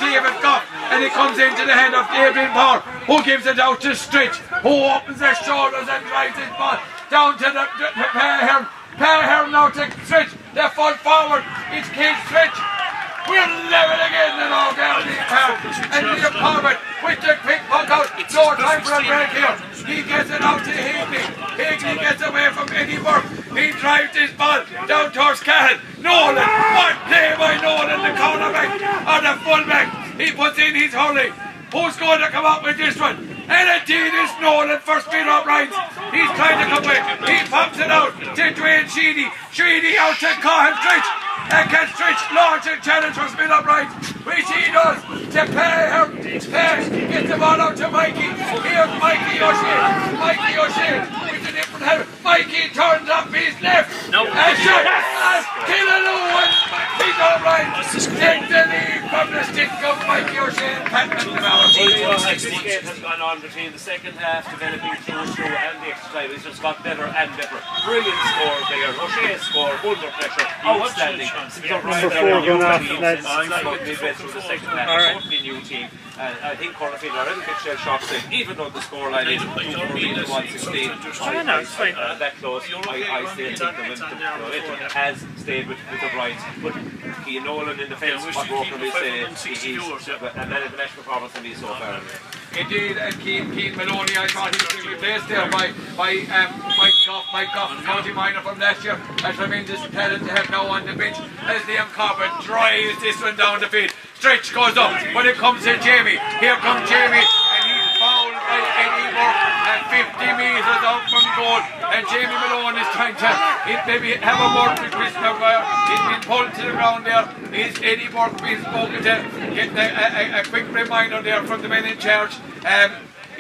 Speaker 2: David Goff, and it comes into the hand of Adrian Power, who gives it out to Stritch, who opens their shoulders and drives his ball down to the Pearhearn. Pearhearn now to Stritch. They fall forward. It's Keith Stritch. We're level again in O'Garney Park, and Liam Corbett with the quick puck out. No time for a break here. He gets it out to Higley. Higley gets away from Eddie Burke. He drives his ball down towards Cahill. Nolan, what play by Nolan, the cornerback or the fullback. He puts in his hurley. Who's going to come out with this one? And indeed it's Nolan for Peter O'Brien. He's trying to come away. He pops it out to Dwayne Sheedy. Sheedy out to Cahill Stritch. And can Stritch launch and challenge for Smith O'Brien, which he does to Pearhearn. Pearhearn gets the ball out to Mikey. Here's Mikey O'Shea with a different header. Mikey turns up his left and shot. as Killaloo and Peter O'Brien take the lead from the stick of Mikey O'Shea and Pat McNamara.
Speaker 1: This game has gone on between the second half, developing through and the extra time. It's just got better and better. Brilliant score there. O'Shea scored under pressure. Outstanding.
Speaker 4: Number 4 going off Neds.
Speaker 1: Midway through the second half. Totally new team. I think Corofin are a little bit shell-shocked, even though the scoreline is 2-14 to 116. That close, I still think it has stayed with the Bryans. But Keane Nolan in defence, what Roker will say, he's a man of the match performance for me so far.
Speaker 2: Indeed, and Keane Maloney, I thought he was being replaced there by Mike Goff, county minor from last year. A tremendous talent to have now on the bench as Liam Corbett drives this one down the field. Stretch goes up, but it comes to Jamie. Here comes Jamie, and he's fouled by Eddie Burke at 50 metres out from goal. And Jamie Malone is trying to maybe have a word with Chris Maguire. He's been pulled to the ground there. Is Eddie Burke being spoken to? Getting a quick reminder there from the men in charge.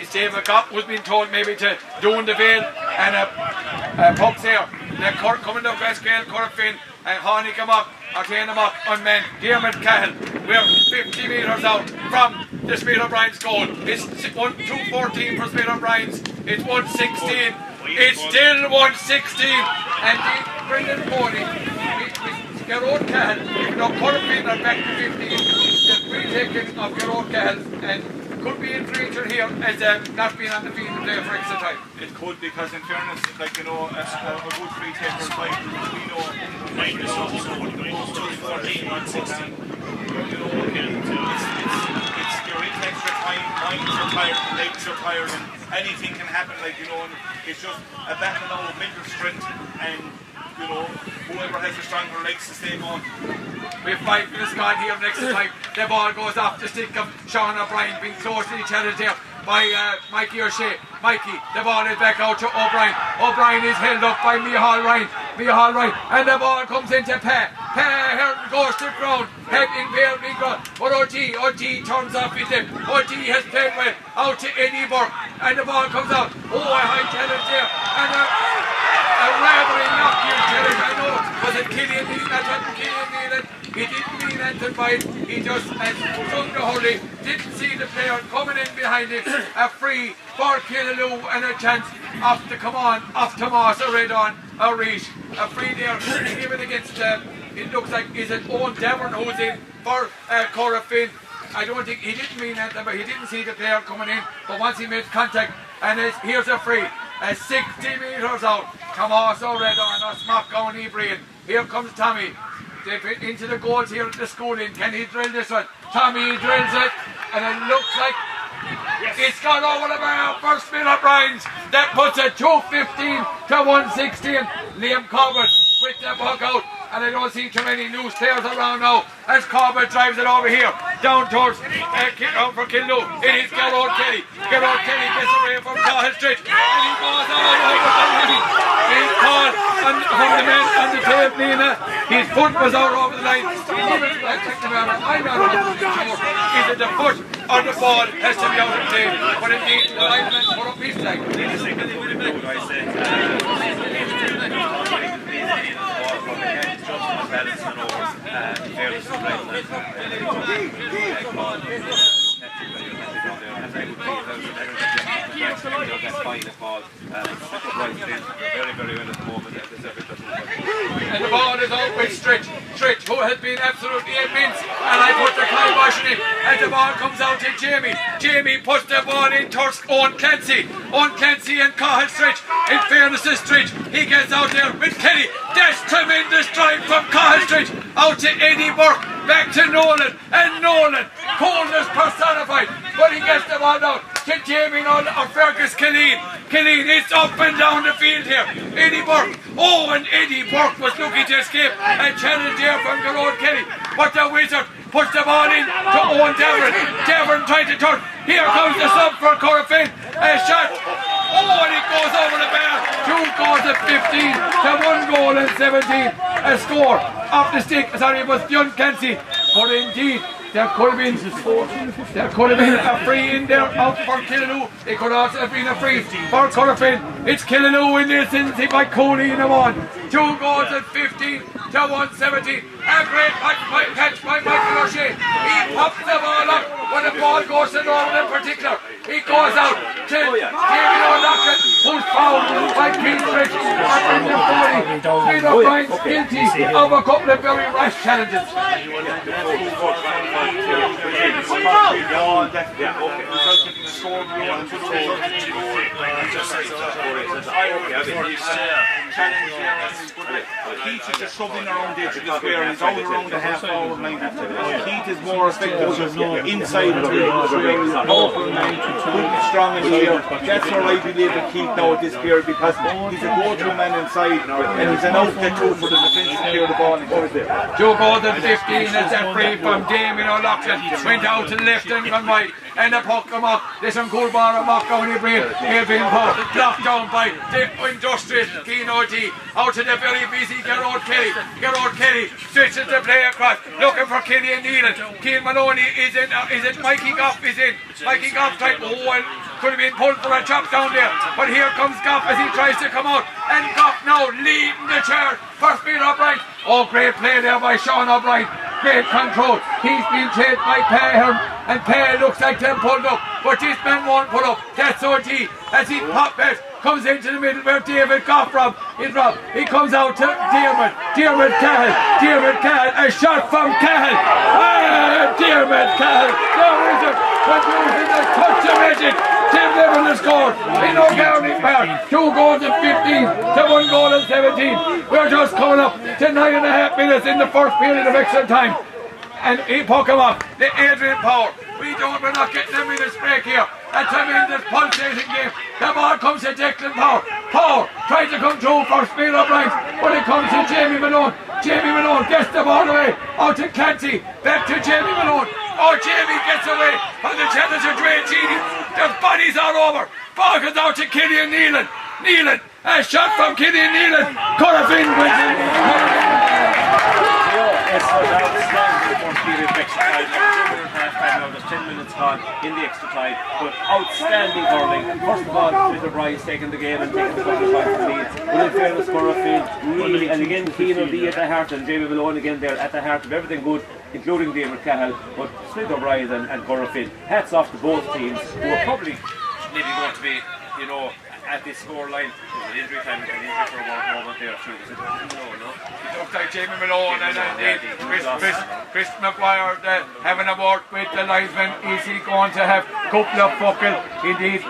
Speaker 2: Is Dave McGough was being told maybe to Doon the Vale and Pucks there. Now coming up Westgale, Corofin and Honey come up. Are taking them up on men. Diarmid Cahill, we're 50 metres out from the Smith O'Brien's goal. It's 2-14 for Smith O'Brien's. It's 116. It's still 116. And Brendan Foley, Gerard Cahill, even though Corofin are back to 15, the free taking of Gerard Cahill and could be in future here as not being on the field to play for extra time.
Speaker 3: It could, because in fairness, like a good free taker fight, we know.
Speaker 5: Minus 2-14, 116.
Speaker 3: It's your extra time, minds are tired, legs are tired, and anything can happen, and it's just a battle now of mental strength, and whoever has the stronger legs to stay on.
Speaker 2: We have 5 minutes gone here next time. The ball goes off the stick of Sean O'Brien, being close to each other there by Mikey O'Shea. Mikey, the ball is back out to O'Brien. O'Brien is held up by Micheál Ryan. And the ball comes into Pa. Pa goes to ground. Heading there, big ground. But OG turns off his lip. OG has played well. Out to Eddie Burke. And the ball comes out. Oh, a high challenge there. And a rather innocuous challenge, I know. Was it Killian Neal? That wasn't Killian Neal. He didn't mean anything by it. He just sung the holy. Didn't see the player coming in behind him. A free for Killaloo and a chance off to come on, off Tomas or Redon or Reach. A free there given against, it looks like, is it Owen Devon who's in for Corofin. I don't think, he didn't mean anything, but he didn't see the player coming in. But once he made contact, and here's a free. 60 metres out. Tomas or Redon or Smock and Ibrian. Here comes Tommy. They fit into the goals here at the schooling. Can he drill this one? Tommy drills it, and it looks like it's gone over the bar for Smith O'Brien's. That puts it 2-15 to 116. Liam Corbett with the puck out, and I don't see too many loose players around now as Corbett drives it over here down towards out for Killaloo. It is Gerard Kelly. Gerard Kelly gets away from Cahill Street, and he goes all over the line. He's called from the man on the tape, Nina. His foot was out over the line. I'm not 100% sure. Is it the foot or the ball has to be out of play? But indeed, the lineman put up his leg.
Speaker 1: Very well at the moment.
Speaker 2: And the ball is out with Stretch, who has been absolutely immense, and I put the kibosh in it, and the ball comes out to Jamie. Jamie puts the ball in towards Owen Clancy and Cahill Stretch. In fairness to Stretch, he gets out there with Kelly. That's tremendous drive from Cahill Stretch out to Eddie Burke, back to Nolan, and Nolan, coolness personified, but he gets the ball out to Jamie Nolan or Fergus Killeen. It's up and down the field here. Eddie Burke. Oh, and Eddie Burke was looking to escape and challenge there from Gerard Kelly. But the Wizard puts the ball in to Owen Devon. Devon trying to turn. Here comes the sub for Corofin. A shot. Oh, and it goes over the bar. 2 goals at 15 to 1 goal and 17. A score off the stick. Sorry, it was John Clancy. But indeed, there could have been a free in there out for Killaloo. It could also have been a free for Corofin. It's Killaloo in the ascendancy by Cooley in the 1. 2 goals and 15 to 117. A great catch by Michael O'Shea. He pops the ball up when the ball goes to Norman in particular. He goes out to David O'Loughlin, who's fouled by Keith Rich. Peter O'Brien's guilty of a couple of very rash challenges.
Speaker 3: Keith is just shoving around the edge of the square, he's all around the half-forward line. Keith is more effective inside the area, he's a powerful man, strong in the air. That's where I believe that Keith now at this period, because he's a go-to man inside and he's an outlet too for the defence to clear the ball.
Speaker 2: 2 goals and 15, that's a free from Damien O'Loughlin. Went out to the left and gone right, and the puck come up. There's some cool bar of mock down the brain. Adrian Poe blocked down by the industrious Keno D. Out to the very busy Gerard Kelly. Gerard Kelly switches the play across, looking for Kelly and Neelan. Keane Maloney is in. Is it Mikey Goff? Is in. Mikey Goff type. Oh, well, could have been pulled for a chop down there. But here comes Goff as he tries to come out. And Goff now leading the chair for Peter O'Brien. Oh, great play there by Sean O'Brien. Great control. He's been chased by Pearl, and Pearl looks like them pulled up, but this man won't pull up. That's OT as he pops it, comes into the middle where David Goff from. He comes out to Dermot Cahill, a shot from Cahill. Dermot Cahill, there is it, but using the touch of magic. Tim Neville has scored in O'Garney Park. 2 goals and 15 to 1 goal and 17. We're just coming up to 9.5 minutes in the first period of extra time. And he puck him up, the Adrian Power. We're not getting a minute's break here. A tremendous pulsating game. The ball comes to Declan Power. Power tries to come through for Speed O'Brien, but it comes to Jamie Malone. Jamie Malone gets the ball away. Out to Clancy. Back to Jamie Malone. Oh, Jamie gets away from the challenge of Dwayne Genie. The bodies all over. Ball goes out to Killian Neelan. Neelan, a shot from Killian Neelan. Corofin wins it.
Speaker 1: It's outstanding for period of extra time. Now there's 10 minutes gone in the extra time, but outstanding hurling. First of all, Peter Bryce taking the game and taking the couple of points lead. But in fairness, Corofin really, and again Keane D at the heart and Jamie Malone again there at the heart of everything good, including David Cahill, but Smith O'Brien and Corofin. Hats off to both teams who are probably maybe going to be, you know, at this score line. An injury time, an injury for a moment there too.
Speaker 2: It looks like Jamie Malone and Chris McGuire having a word with the linesman. Is he going to have a couple of buckle? Indeed,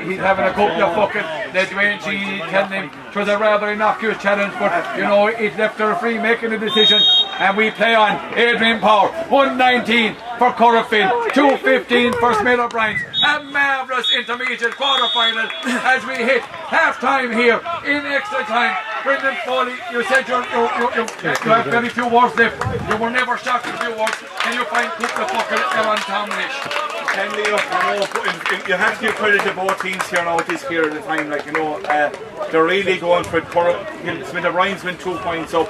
Speaker 2: he's having a couple of buckle. The Dwayne Genie telling him it was a rather innocuous challenge, but you know, it left the referee making a decision. And we play on Adrian Power. 119 for Corofin, 215 for Smith O'Brien. A marvellous intermediate quarter-final as we hit half-time here in extra time. Brendan Foley, you said you have very few words left. You were never shocked with few words. Can you find Cooper Buckle and Tom
Speaker 3: You have to give credit to both teams here now at this period of time. Like, you know, they're really going for it. Smith O'Brien's went 2 points up,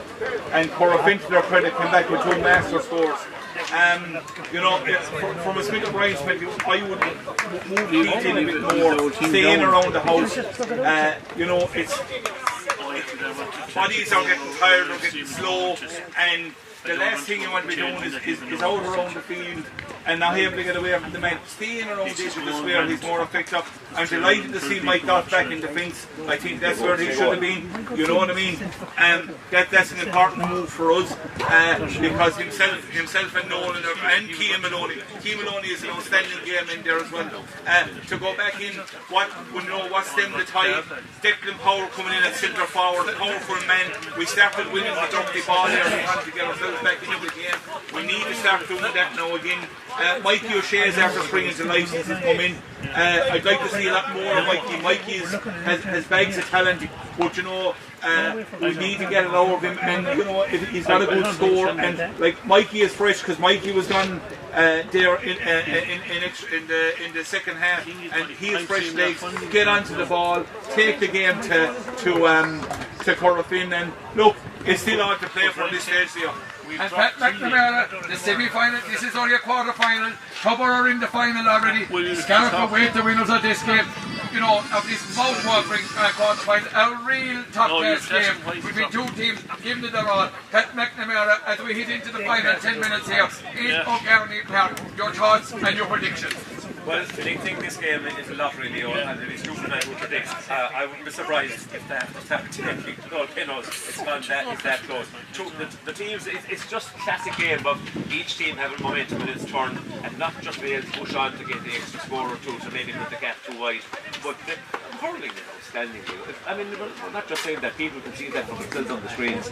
Speaker 3: and Corofin, to their credit, came back with 2 master scores. You know, from a Smith O'Brien's point of view, I would move Keith in a bit more, stay in around the house. You know, it's bodies are getting tired, they're getting slow, and the last thing you want to be doing is out around the field and not able to get away from the man. Staying around the edge of the square, he's more effective. I'm delighted to see Mike Goff back in defence. I think that's where he should have been, you know what I mean? That's an important move for us, because himself and Nolan and Keane Maloney. Keane Maloney is an outstanding game in there as well. To go back in, what's them the tide? Declan Power coming in at centre forward, powerful man. We started winning the dirty ball there, we had to get ourselves back into the game. We need to start doing that now again. Mikey O'Shea is after springing to life since he's come in. I'd like to see a lot more of Mikey. Mikey has bags of talent, but you know, we need to get it out of him. And you know, he's got a good score. And like Mikey is fresh because Mikey was gone there in the second half, and he has fresh legs. Get onto the ball, take the game to Corofin, and look, it's still on to play for this stage here.
Speaker 2: And Pat McNamara, the semi-final, this is only a quarter-final. Tubber are in the final already. Scariff await the winners of this game. you know, of this mouth-watering quarter-final, a real top-class game between two teams giving it their all. Pat McNamara, as we hit into the final 10 minutes here in O'Garney Park, your thoughts and your predictions.
Speaker 1: Well, the big thing this game is a lottery, Leo, and it is stupid I would predict. I wouldn't be surprised if they have to start taking all pinnos. It's gone that close. The teams, it's just a classic game of each team having momentum in its turn and not just being able to push on to get the extra score or two to maybe put the gap too wide. But the hurling is outstanding. I mean, we're not just saying that, people can see that from themselves on the screens.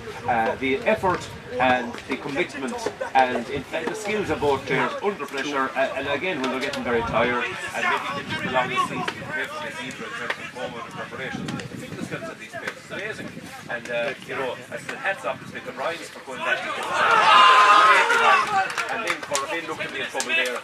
Speaker 1: The effort and the commitment and the skills of both players under pressure, and again when they're getting very tired and maybe the longest season compared to this either in terms of forward and preparation. The fitness levels at these players is amazing. And you know, I said hats off to Smith O'Brien's for going back and then Corofin looking to be in trouble there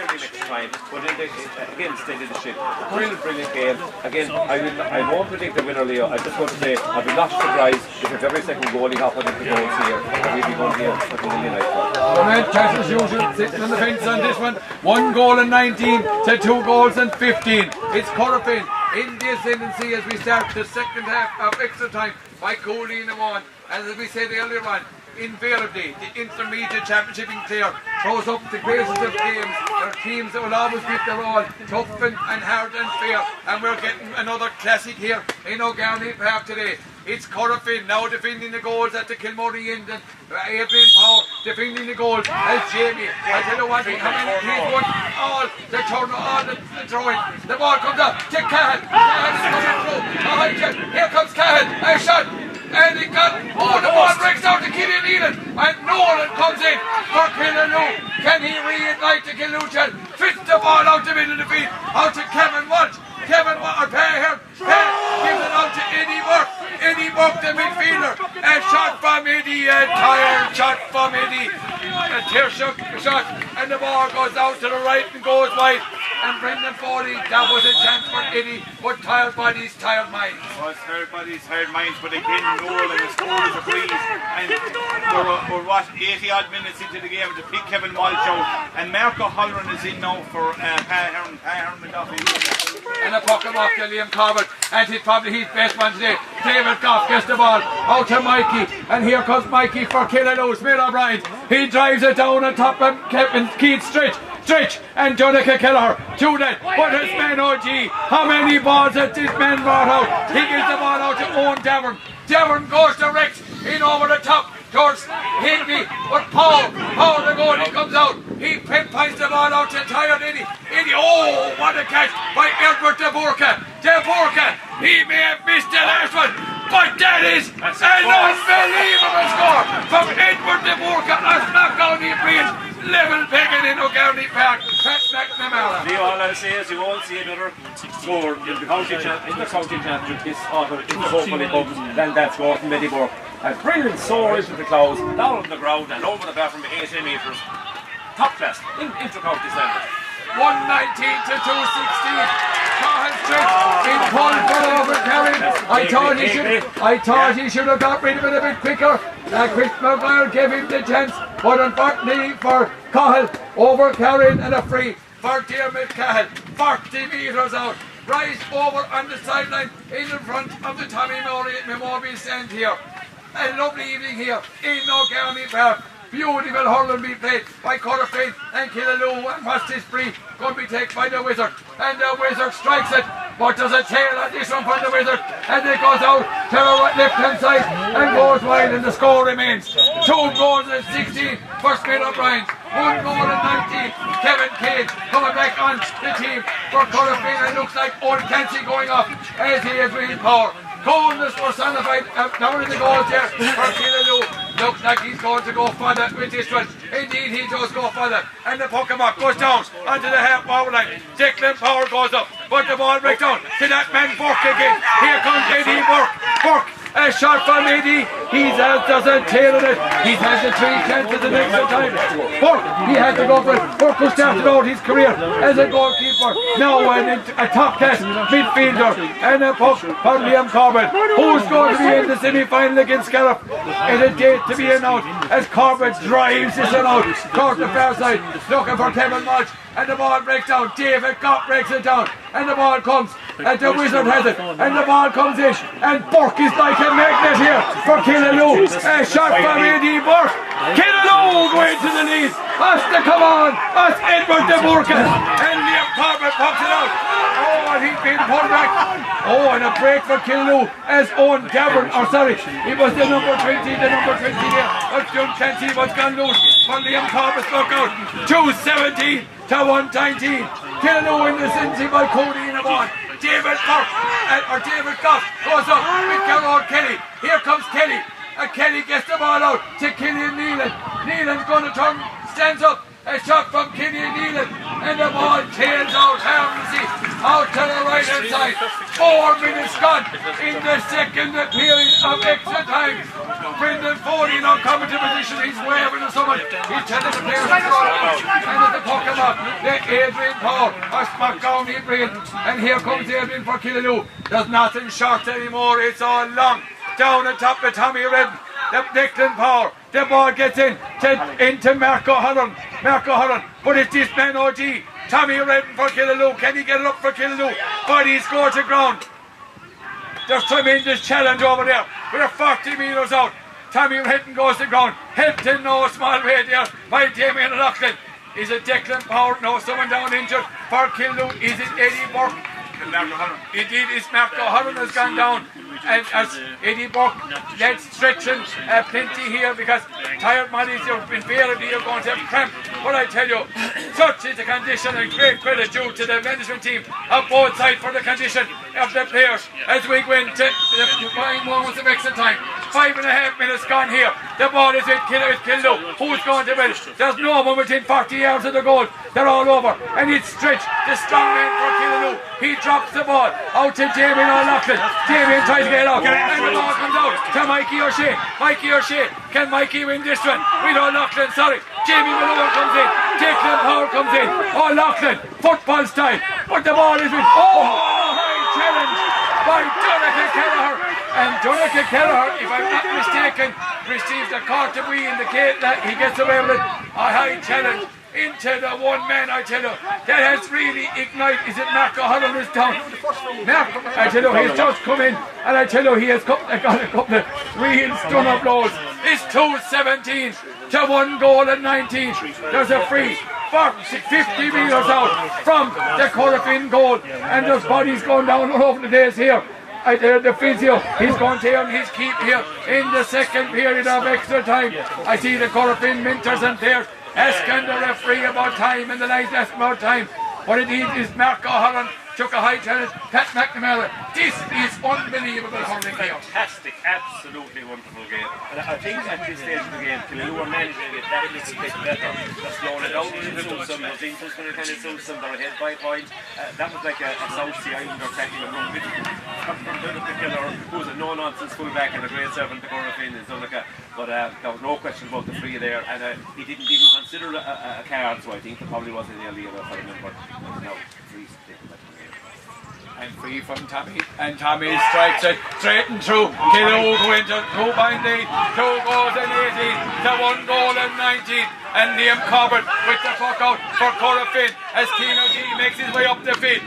Speaker 1: early next time. But then they again steadied the ship. Brilliant game. Again, I won't predict the winner, Leo. I just want to say I'll be not surprised if every second goalie hopper into the goals here. We'll be going here for the night.
Speaker 2: Well, as usual, sitting on the fence on this one. 1 goal and 19 to 2 goals and 15. It's Corofin in the ascendancy as we start the second half of extra time by Cooley in the one. And as we said earlier on, invariably the intermediate championship in Clare throws up the greatest of games. There are teams that will always give their all, tough and hard and fair, and we're getting another classic here in O'Garney Park today. It's Corofin now defending the goals at the Kilmurray end, and Adrian Power defending the goals as Jamie. I tell you one thing, how many teams won all the turn, all the throwing. The ball comes up to Cahan. Cahan is coming through. Here comes Cahan, a shot. And he got, the ball breaks out to Killian Nealon, and Nolan comes in for Killaloo. Can he reignite the Killuchan? Fits the ball out the middle of the field, out to Kevin Walsh. Kevin Walsh, gives it out to Eddie Burke. Eddie Burke, the midfielder. A shot from Eddie, a tired shot from Eddie. A tear-shook shot, and the ball goes out to the right and goes wide. And Brendan Foley, that was a chance for Eddie, but tired bodies, tired minds.
Speaker 3: Well, it's tired bodies, tired minds, but again, Noel and the score is a breeze. And we're what, 80 odd minutes into the game to pick Kevin Walsh out. And Marco Holleran is in now for Heron McDuffie.
Speaker 2: And a puck him off to Liam Corbett, and he's probably his best one today. David Goff gets the ball out to Mikey, and here comes Mikey for Killaloo. Smith O'Brien, he drives it down on top of Kevin Keith Stretch, and Donica Kelleher to that. But his man OG, how many balls has this man brought out? He gives the ball out to Owen Devon. Devon goes direct in over the top towards Higby, but Paul the goalie comes out. He pinpoints the ball out to tired Eddie. Oh, what a catch by Edward De Burka. He may have missed the last one, but that is an unbelievable score from Edward De Burka. That's not going to be level pegging in O'Garney Park. Pat McNamara.
Speaker 1: Leo, all I'll say is you won't see another score in the county championship this autumn, hopefully comes, than that score from Eddie Burke. A brilliant soar into the clouds, down on the ground and over the bar from 80 metres. Top class, inter-county standard.
Speaker 2: 119 to 216. Cahan Stretch in pulled for overcarried. I thought he should have got rid of it a bit quicker. Chris McGuire gave him the chance, but unfortunately for Cahill, overcarried and a free for Dermot Cahill. 40 metres out. Right over on the sideline in front of the Tommy Memorial stand here. A lovely evening here in O'Garney Park. Beautiful hurling being played by Corofin and Killaloo, and what's this free going to be taken by the Wizard, and the Wizard strikes it, but there's a tail on this one from the Wizard, and it goes out to the left hand side and goes wide, and the score remains 2 goals and 16 for Smith O'Brien, 1 goal and 19. Kevin Cage coming back on the team for Corofin, and looks like Owen Clancy going off as he is with power. Coolness personified down in the goals there for Killaloo. Looks like he's going to go for that with this one. Indeed, he does go for that. And the Pokemon goes down onto the half-hour line. Declan Power goes up, but the ball breaks down to that man Burke again. Here comes Eddie Burke. A shot from Eddie. He doesn't tail it. He has the 3 chances the next time. Burke, he had to go for it. Burke who started out his career as a goalkeeper. Now a top-class midfielder. And a puck for Liam Corbett, who's going to be in the semi-final against Scariff. It's a date to be announced as Corbett drives this one out. Court the far side, looking for Kevin Walsh. And the ball breaks down. David Gott breaks it down. And the ball comes and the Wizard has it, and the ball comes in, and Burke is like a magnet here for Killaloo. A shot from A.D. Burke. Killaloo going to the lead. Has to come on. That's Edward de Burke, and Liam Corbett pops it out. Oh, and he's been pulled back. Oh, and a break for Killaloo as Owen Gavin, or sorry, he was the number 20 there. But John Clancy was gone loose for Liam Corbett struck out. 2-17 to 1-19. Killaloo in the Cincy by Cody in a ball. David Burke, or David Goff goes up with Gerard Kelly. Here comes Kelly. And Kelly gets the ball out to Killian Nealon. Nealon's going to turn, stands up. A shot from Killian Nealon. And the ball tails out harmlessly out to the right hand side. 4 minutes gone in the second period of extra time. Brendan Foley now coming to position. He's waving to someone. He's telling the players to throw it out. And at the puck him up, the Adrian Paul or smack down Adrian. And here comes Adrian for Killaloo. There's nothing short anymore. It's all long. Down on top of Tommy Redden. The Declan Power. The ball gets into Mark O'Halloran. But it's this man OG. Tommy Redden for Killaloo. Can he get it up for Killaloo? But he scores to ground. There's tremendous challenge over there. We're 40 metres out. Tommy Redden goes to ground. Helped in no small way there by Damien Loughlin. Is it Declan Power? No, someone down injured for Killaloo. Is it Eddie Burke? Indeed, it's Mark O'Halloran has gone down. And as Eddie Burke, that's stretching plenty here because tired bodies invariably are going to have cramp. But I tell you, such is the condition, and great credit due to the management team of both sides for the condition of the players as we go into the flying moments of extra time. 5.5 minutes gone here. The ball is with Killaloo. Who's going to win? There's no one within 40 yards of the goal. They're all over. And it's stretched. The strong man for Killaloo. He drops the ball out to Damien O'Loughlin. Damien tries to get it out. And the ball comes out to Mikey O'Shea. Mikey O'Shea. Can Mikey win this one? With O'Loughlin, sorry. Jamie Malone comes in. Declan Power comes in. O'Loughlin. Football style. But the ball is with. Oh, high challenge by Jonathan Kelleher. And Jonathan Kelleher, if I'm not mistaken, receives a card to be in the case that he gets away with it. A high challenge into the one man, I tell you, that has really ignited. Is it Mark O'Halloran is down? Mark, I tell you, he's just come in, and I tell you, he has got a couple of real stunner blows. It's 2-17 to 1 goal and 19. There's a free 50 metres out from the Corofin goal, and there's bodies going down all over the days here. I tell the physio, he's going to earn his keep here in the second period of extra time. I see the Corofin mentors and players asking the referee about time, and the night asking about time. What it is Mark O'Halloran took a high challenge. Pat McNamara. This is unbelievable hurling game.
Speaker 1: Fantastic, absolutely wonderful game. And I think at this stage of the game, Killaloo are managing it that little bit better. They're slowing it down a little bit. Some was interest when it kind of suits them. They're ahead by a point. That was like a South Sea Islander tackling a run with the killer, who's a no-nonsense fullback and a great servant to Corofin and stuff like that. But there was no question about the free there, and he didn't even consider a card, so I think there probably wasn't any illegal if I remember. But no, free.
Speaker 2: And free from Tommy, and Tommy strikes it straight and through. Killaloo go into 2-point lead, 2 goals and 18 to 1 goal and 19. And Liam Corbett with the puck out for Corofin as Keno G makes his way up the field.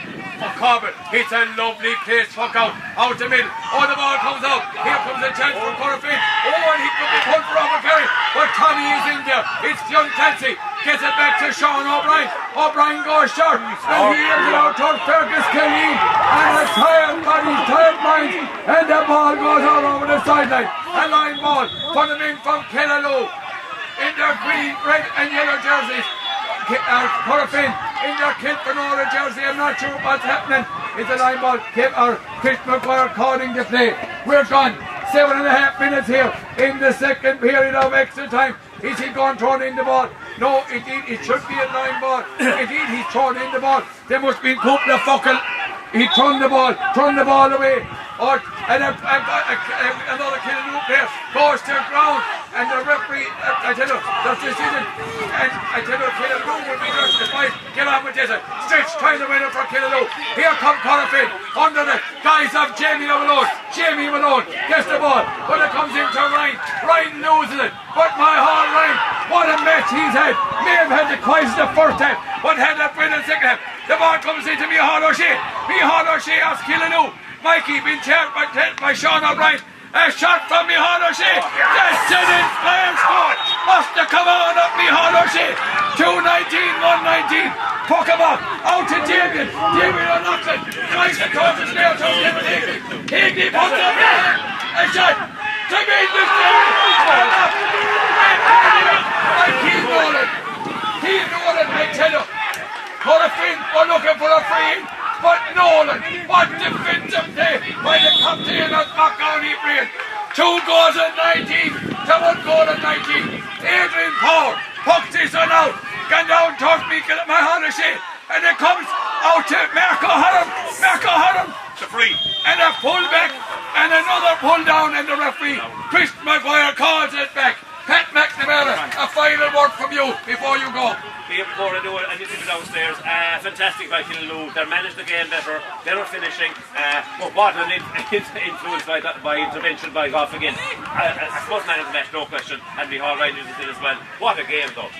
Speaker 2: Corbett hits a lovely place puck out the middle. Oh, the ball comes out. Here comes a chance for Corofin. Oh, and he could be pulled for Robert Perry, but Tommy is in there. It's young Clancy. Gets it back to Sean O'Brien. O'Brien goes short. And he hears it out towards Fergus Kelly. And a tired body, tired mind. And the ball goes all over the sideline. A line ball for the men from Killaloo in their green, red and yellow jerseys. Corofin in their Kilfenora jersey. I'm not sure what's happening. It's a line ball. Chris McGuire calling the play. We're gone. 7.5 minutes here in the second period of extra time. Is he going to throw in the ball? No, indeed, it should be a line ball. Indeed, he's thrown in the ball. There must be a couple of fucking. He thrown the ball away. And another Killaloo player goes to the ground, and the referee, I tell you, there's decision, and I tell you, Killaloo will be justified. Get on with this. Stretch trying to win it for Killaloo. Here comes Corofin under the guise of Jamie Malone. Jamie Malone gets the ball, but it comes into Ryan. Ryan loses it, but my heart, Ryan, what a match he's had. May have had the quietest the first half, but had a brilliant second half. The ball comes into Micheál O'Shea. Micheál O'Shea has Killaloo. Mikey being tapped by Sean O'Brien. A shot from Micheál O'Shea. Descending Clare score. Must have come on up Micheál O'Shea. 2-19, 1-19. Puck him up. Out to Damien. Damien unlocks it. Tries to cross the snail to Kevin Higley. Higley puts up a shot. Tremendous Keith Nolan. Keith Nolan, I tell you. Corofin were looking for a free. But Nolan, what defensive play by the captain of Macaroni Brain. 2 goals in 19 to 1 goal in 19. Adrian Power pucks this one out. Gone down towards Micheál O'Shea. And it comes out to Marco Harum. Marco Harum.
Speaker 3: The free.
Speaker 2: And a pull back. And another pull down. And the referee, Chris Maguire, calls it back. Pat McNamara, a final word from you before you go.
Speaker 1: Before I do it, I need to be downstairs. Fantastic by Killaloo. They managed the game better. They were finishing. But what an influence by intervention by Goff again. I suppose man of the match, no question. And Micheál Ryan did it as well. What a game though.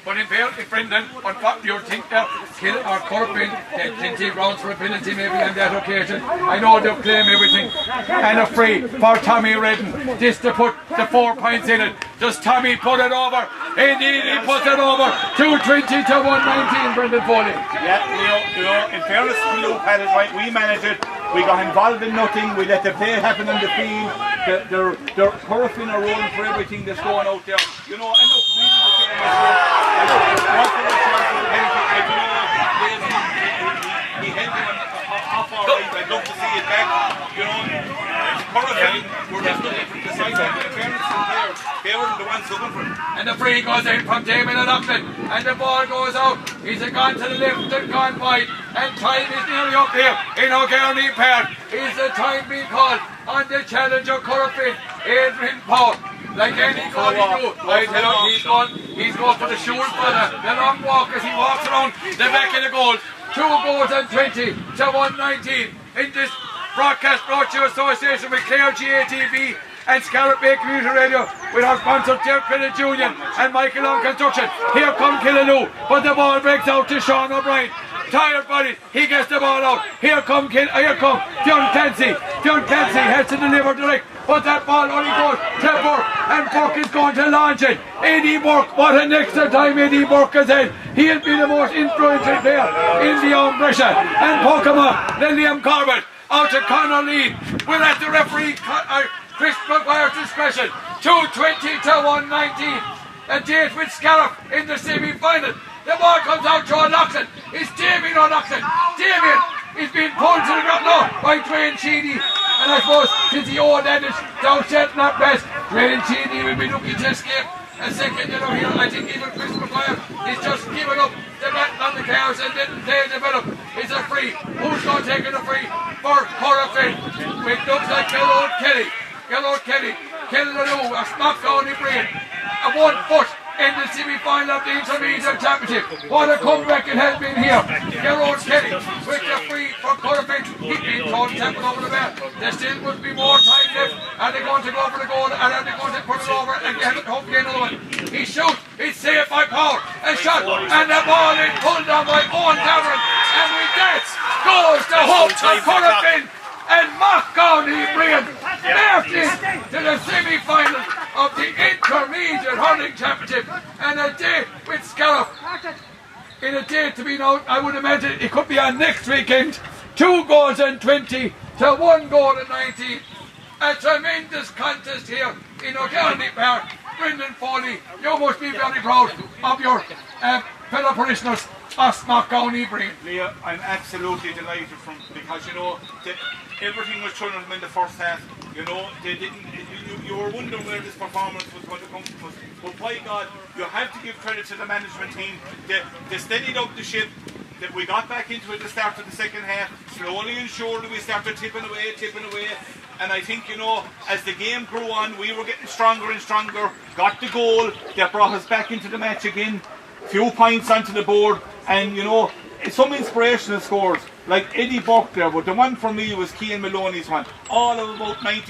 Speaker 2: But in fairness, Brendan, on what do you think that Corofin, they plenty rounds for a penalty maybe on that occasion. I know they'll claim everything. And a free for Tommy Redden. This to put the 4 points in it. Does Tommy put it over? Indeed, he puts it over. 2-20 to 1-19, Brendan Foley.
Speaker 3: Yeah, in fairness, Luke had it right. We managed it. We got involved in nothing. We let the play happen on the field. They're Corofin are rolling for everything that's going out there. You know, and look, we did the same as well. He held him off all right. I'd love to see it back. You know, Corofin were just looking for the sideline. The parents there, they were the ones looking for it.
Speaker 2: And the free goes in from Damien O'Loughlin. And the ball goes out. He's gone to the left and gone wide. And time is nearly up here in O'Garney Park. Is the time being called on the challenger Corofin, Adrian Power. Like any goal he do, I tell you, he's going for the shoot for the long walk as he walks around the back of the goal. 2 goals and 20 to 119 in this broadcast brought to you in association with Clare IHC and Scarlet Bay Community Radio with our sponsor Derek Credit Union and Michael Long Construction. Here come Killaloo, but the ball breaks out to Sean O'Brien. Tired body, he gets the ball out. Here come John Clancy. John Clancy has to deliver direct, but that ball only goes to Burke, and Burke is going to launch it. Eddie Burke, what an extra time Eddie Burke has had. He'll be the most influential player in the Brescia. And Pokemon, then Liam Corbett out to Conor Lee. We're at the referee Chris Maguire's discretion. 2-20 to 119. A date with Scariff in the semi-final. The ball comes out to O'Loughlin. It's Damien O'Loughlin. Damien is being pulled to the ground now by Dwayne Sheedy. And I suppose since the old adage, thou shalt not rest, Dwayne Sheedy will be looking to escape. A second, you know, here I think even Chris Maguire is just giving up the battle on the cars and didn't play develop. It's a free. Who's going to take the free? For Corofin. It looks like Gellard Kelly. Killaloo, a smack down the brain. A 1 foot in the semi-final of the Intermediate Championship. What a comeback it has been here. Gellard Kelly with the free for Corofin. He's been thrown tackle over the bar. There still must be more time left. Are they going to go for the goal? And are they going to put it over and get it home again? Another one. He shoots. He's saved by Power. A shot. And the ball is pulled down by Owen Cameron. And with that goes the hope of Corofin. And Macaroni Brain marches to the semi-final of the Intermediate Hurling Championship, and a date with Scariff. In a date to be known, I would imagine it could be on next weekend. 2 goals and 20 to 1 goal and 19. A tremendous contest here in O'Garney Park. Brendan Foley, you must be very proud of your fellow parishioners of Macaroni Brain.
Speaker 3: Leah, I'm absolutely delighted because you know everything was thrown at them in the first half. You know, they didn't. You were wondering where this performance was going to come from. But by God, you have to give credit to the management team. They steadied up the ship. That we got back into it at the start of the second half. Slowly and surely we started tipping away. And I think, you know, as the game grew on, we were getting stronger and stronger. Got the goal. That brought us back into the match again. Few points onto the board. And, you know, some inspirational scores. Like Eddie Burke there, but the one for me was Cian Maloney's one. All of about 90.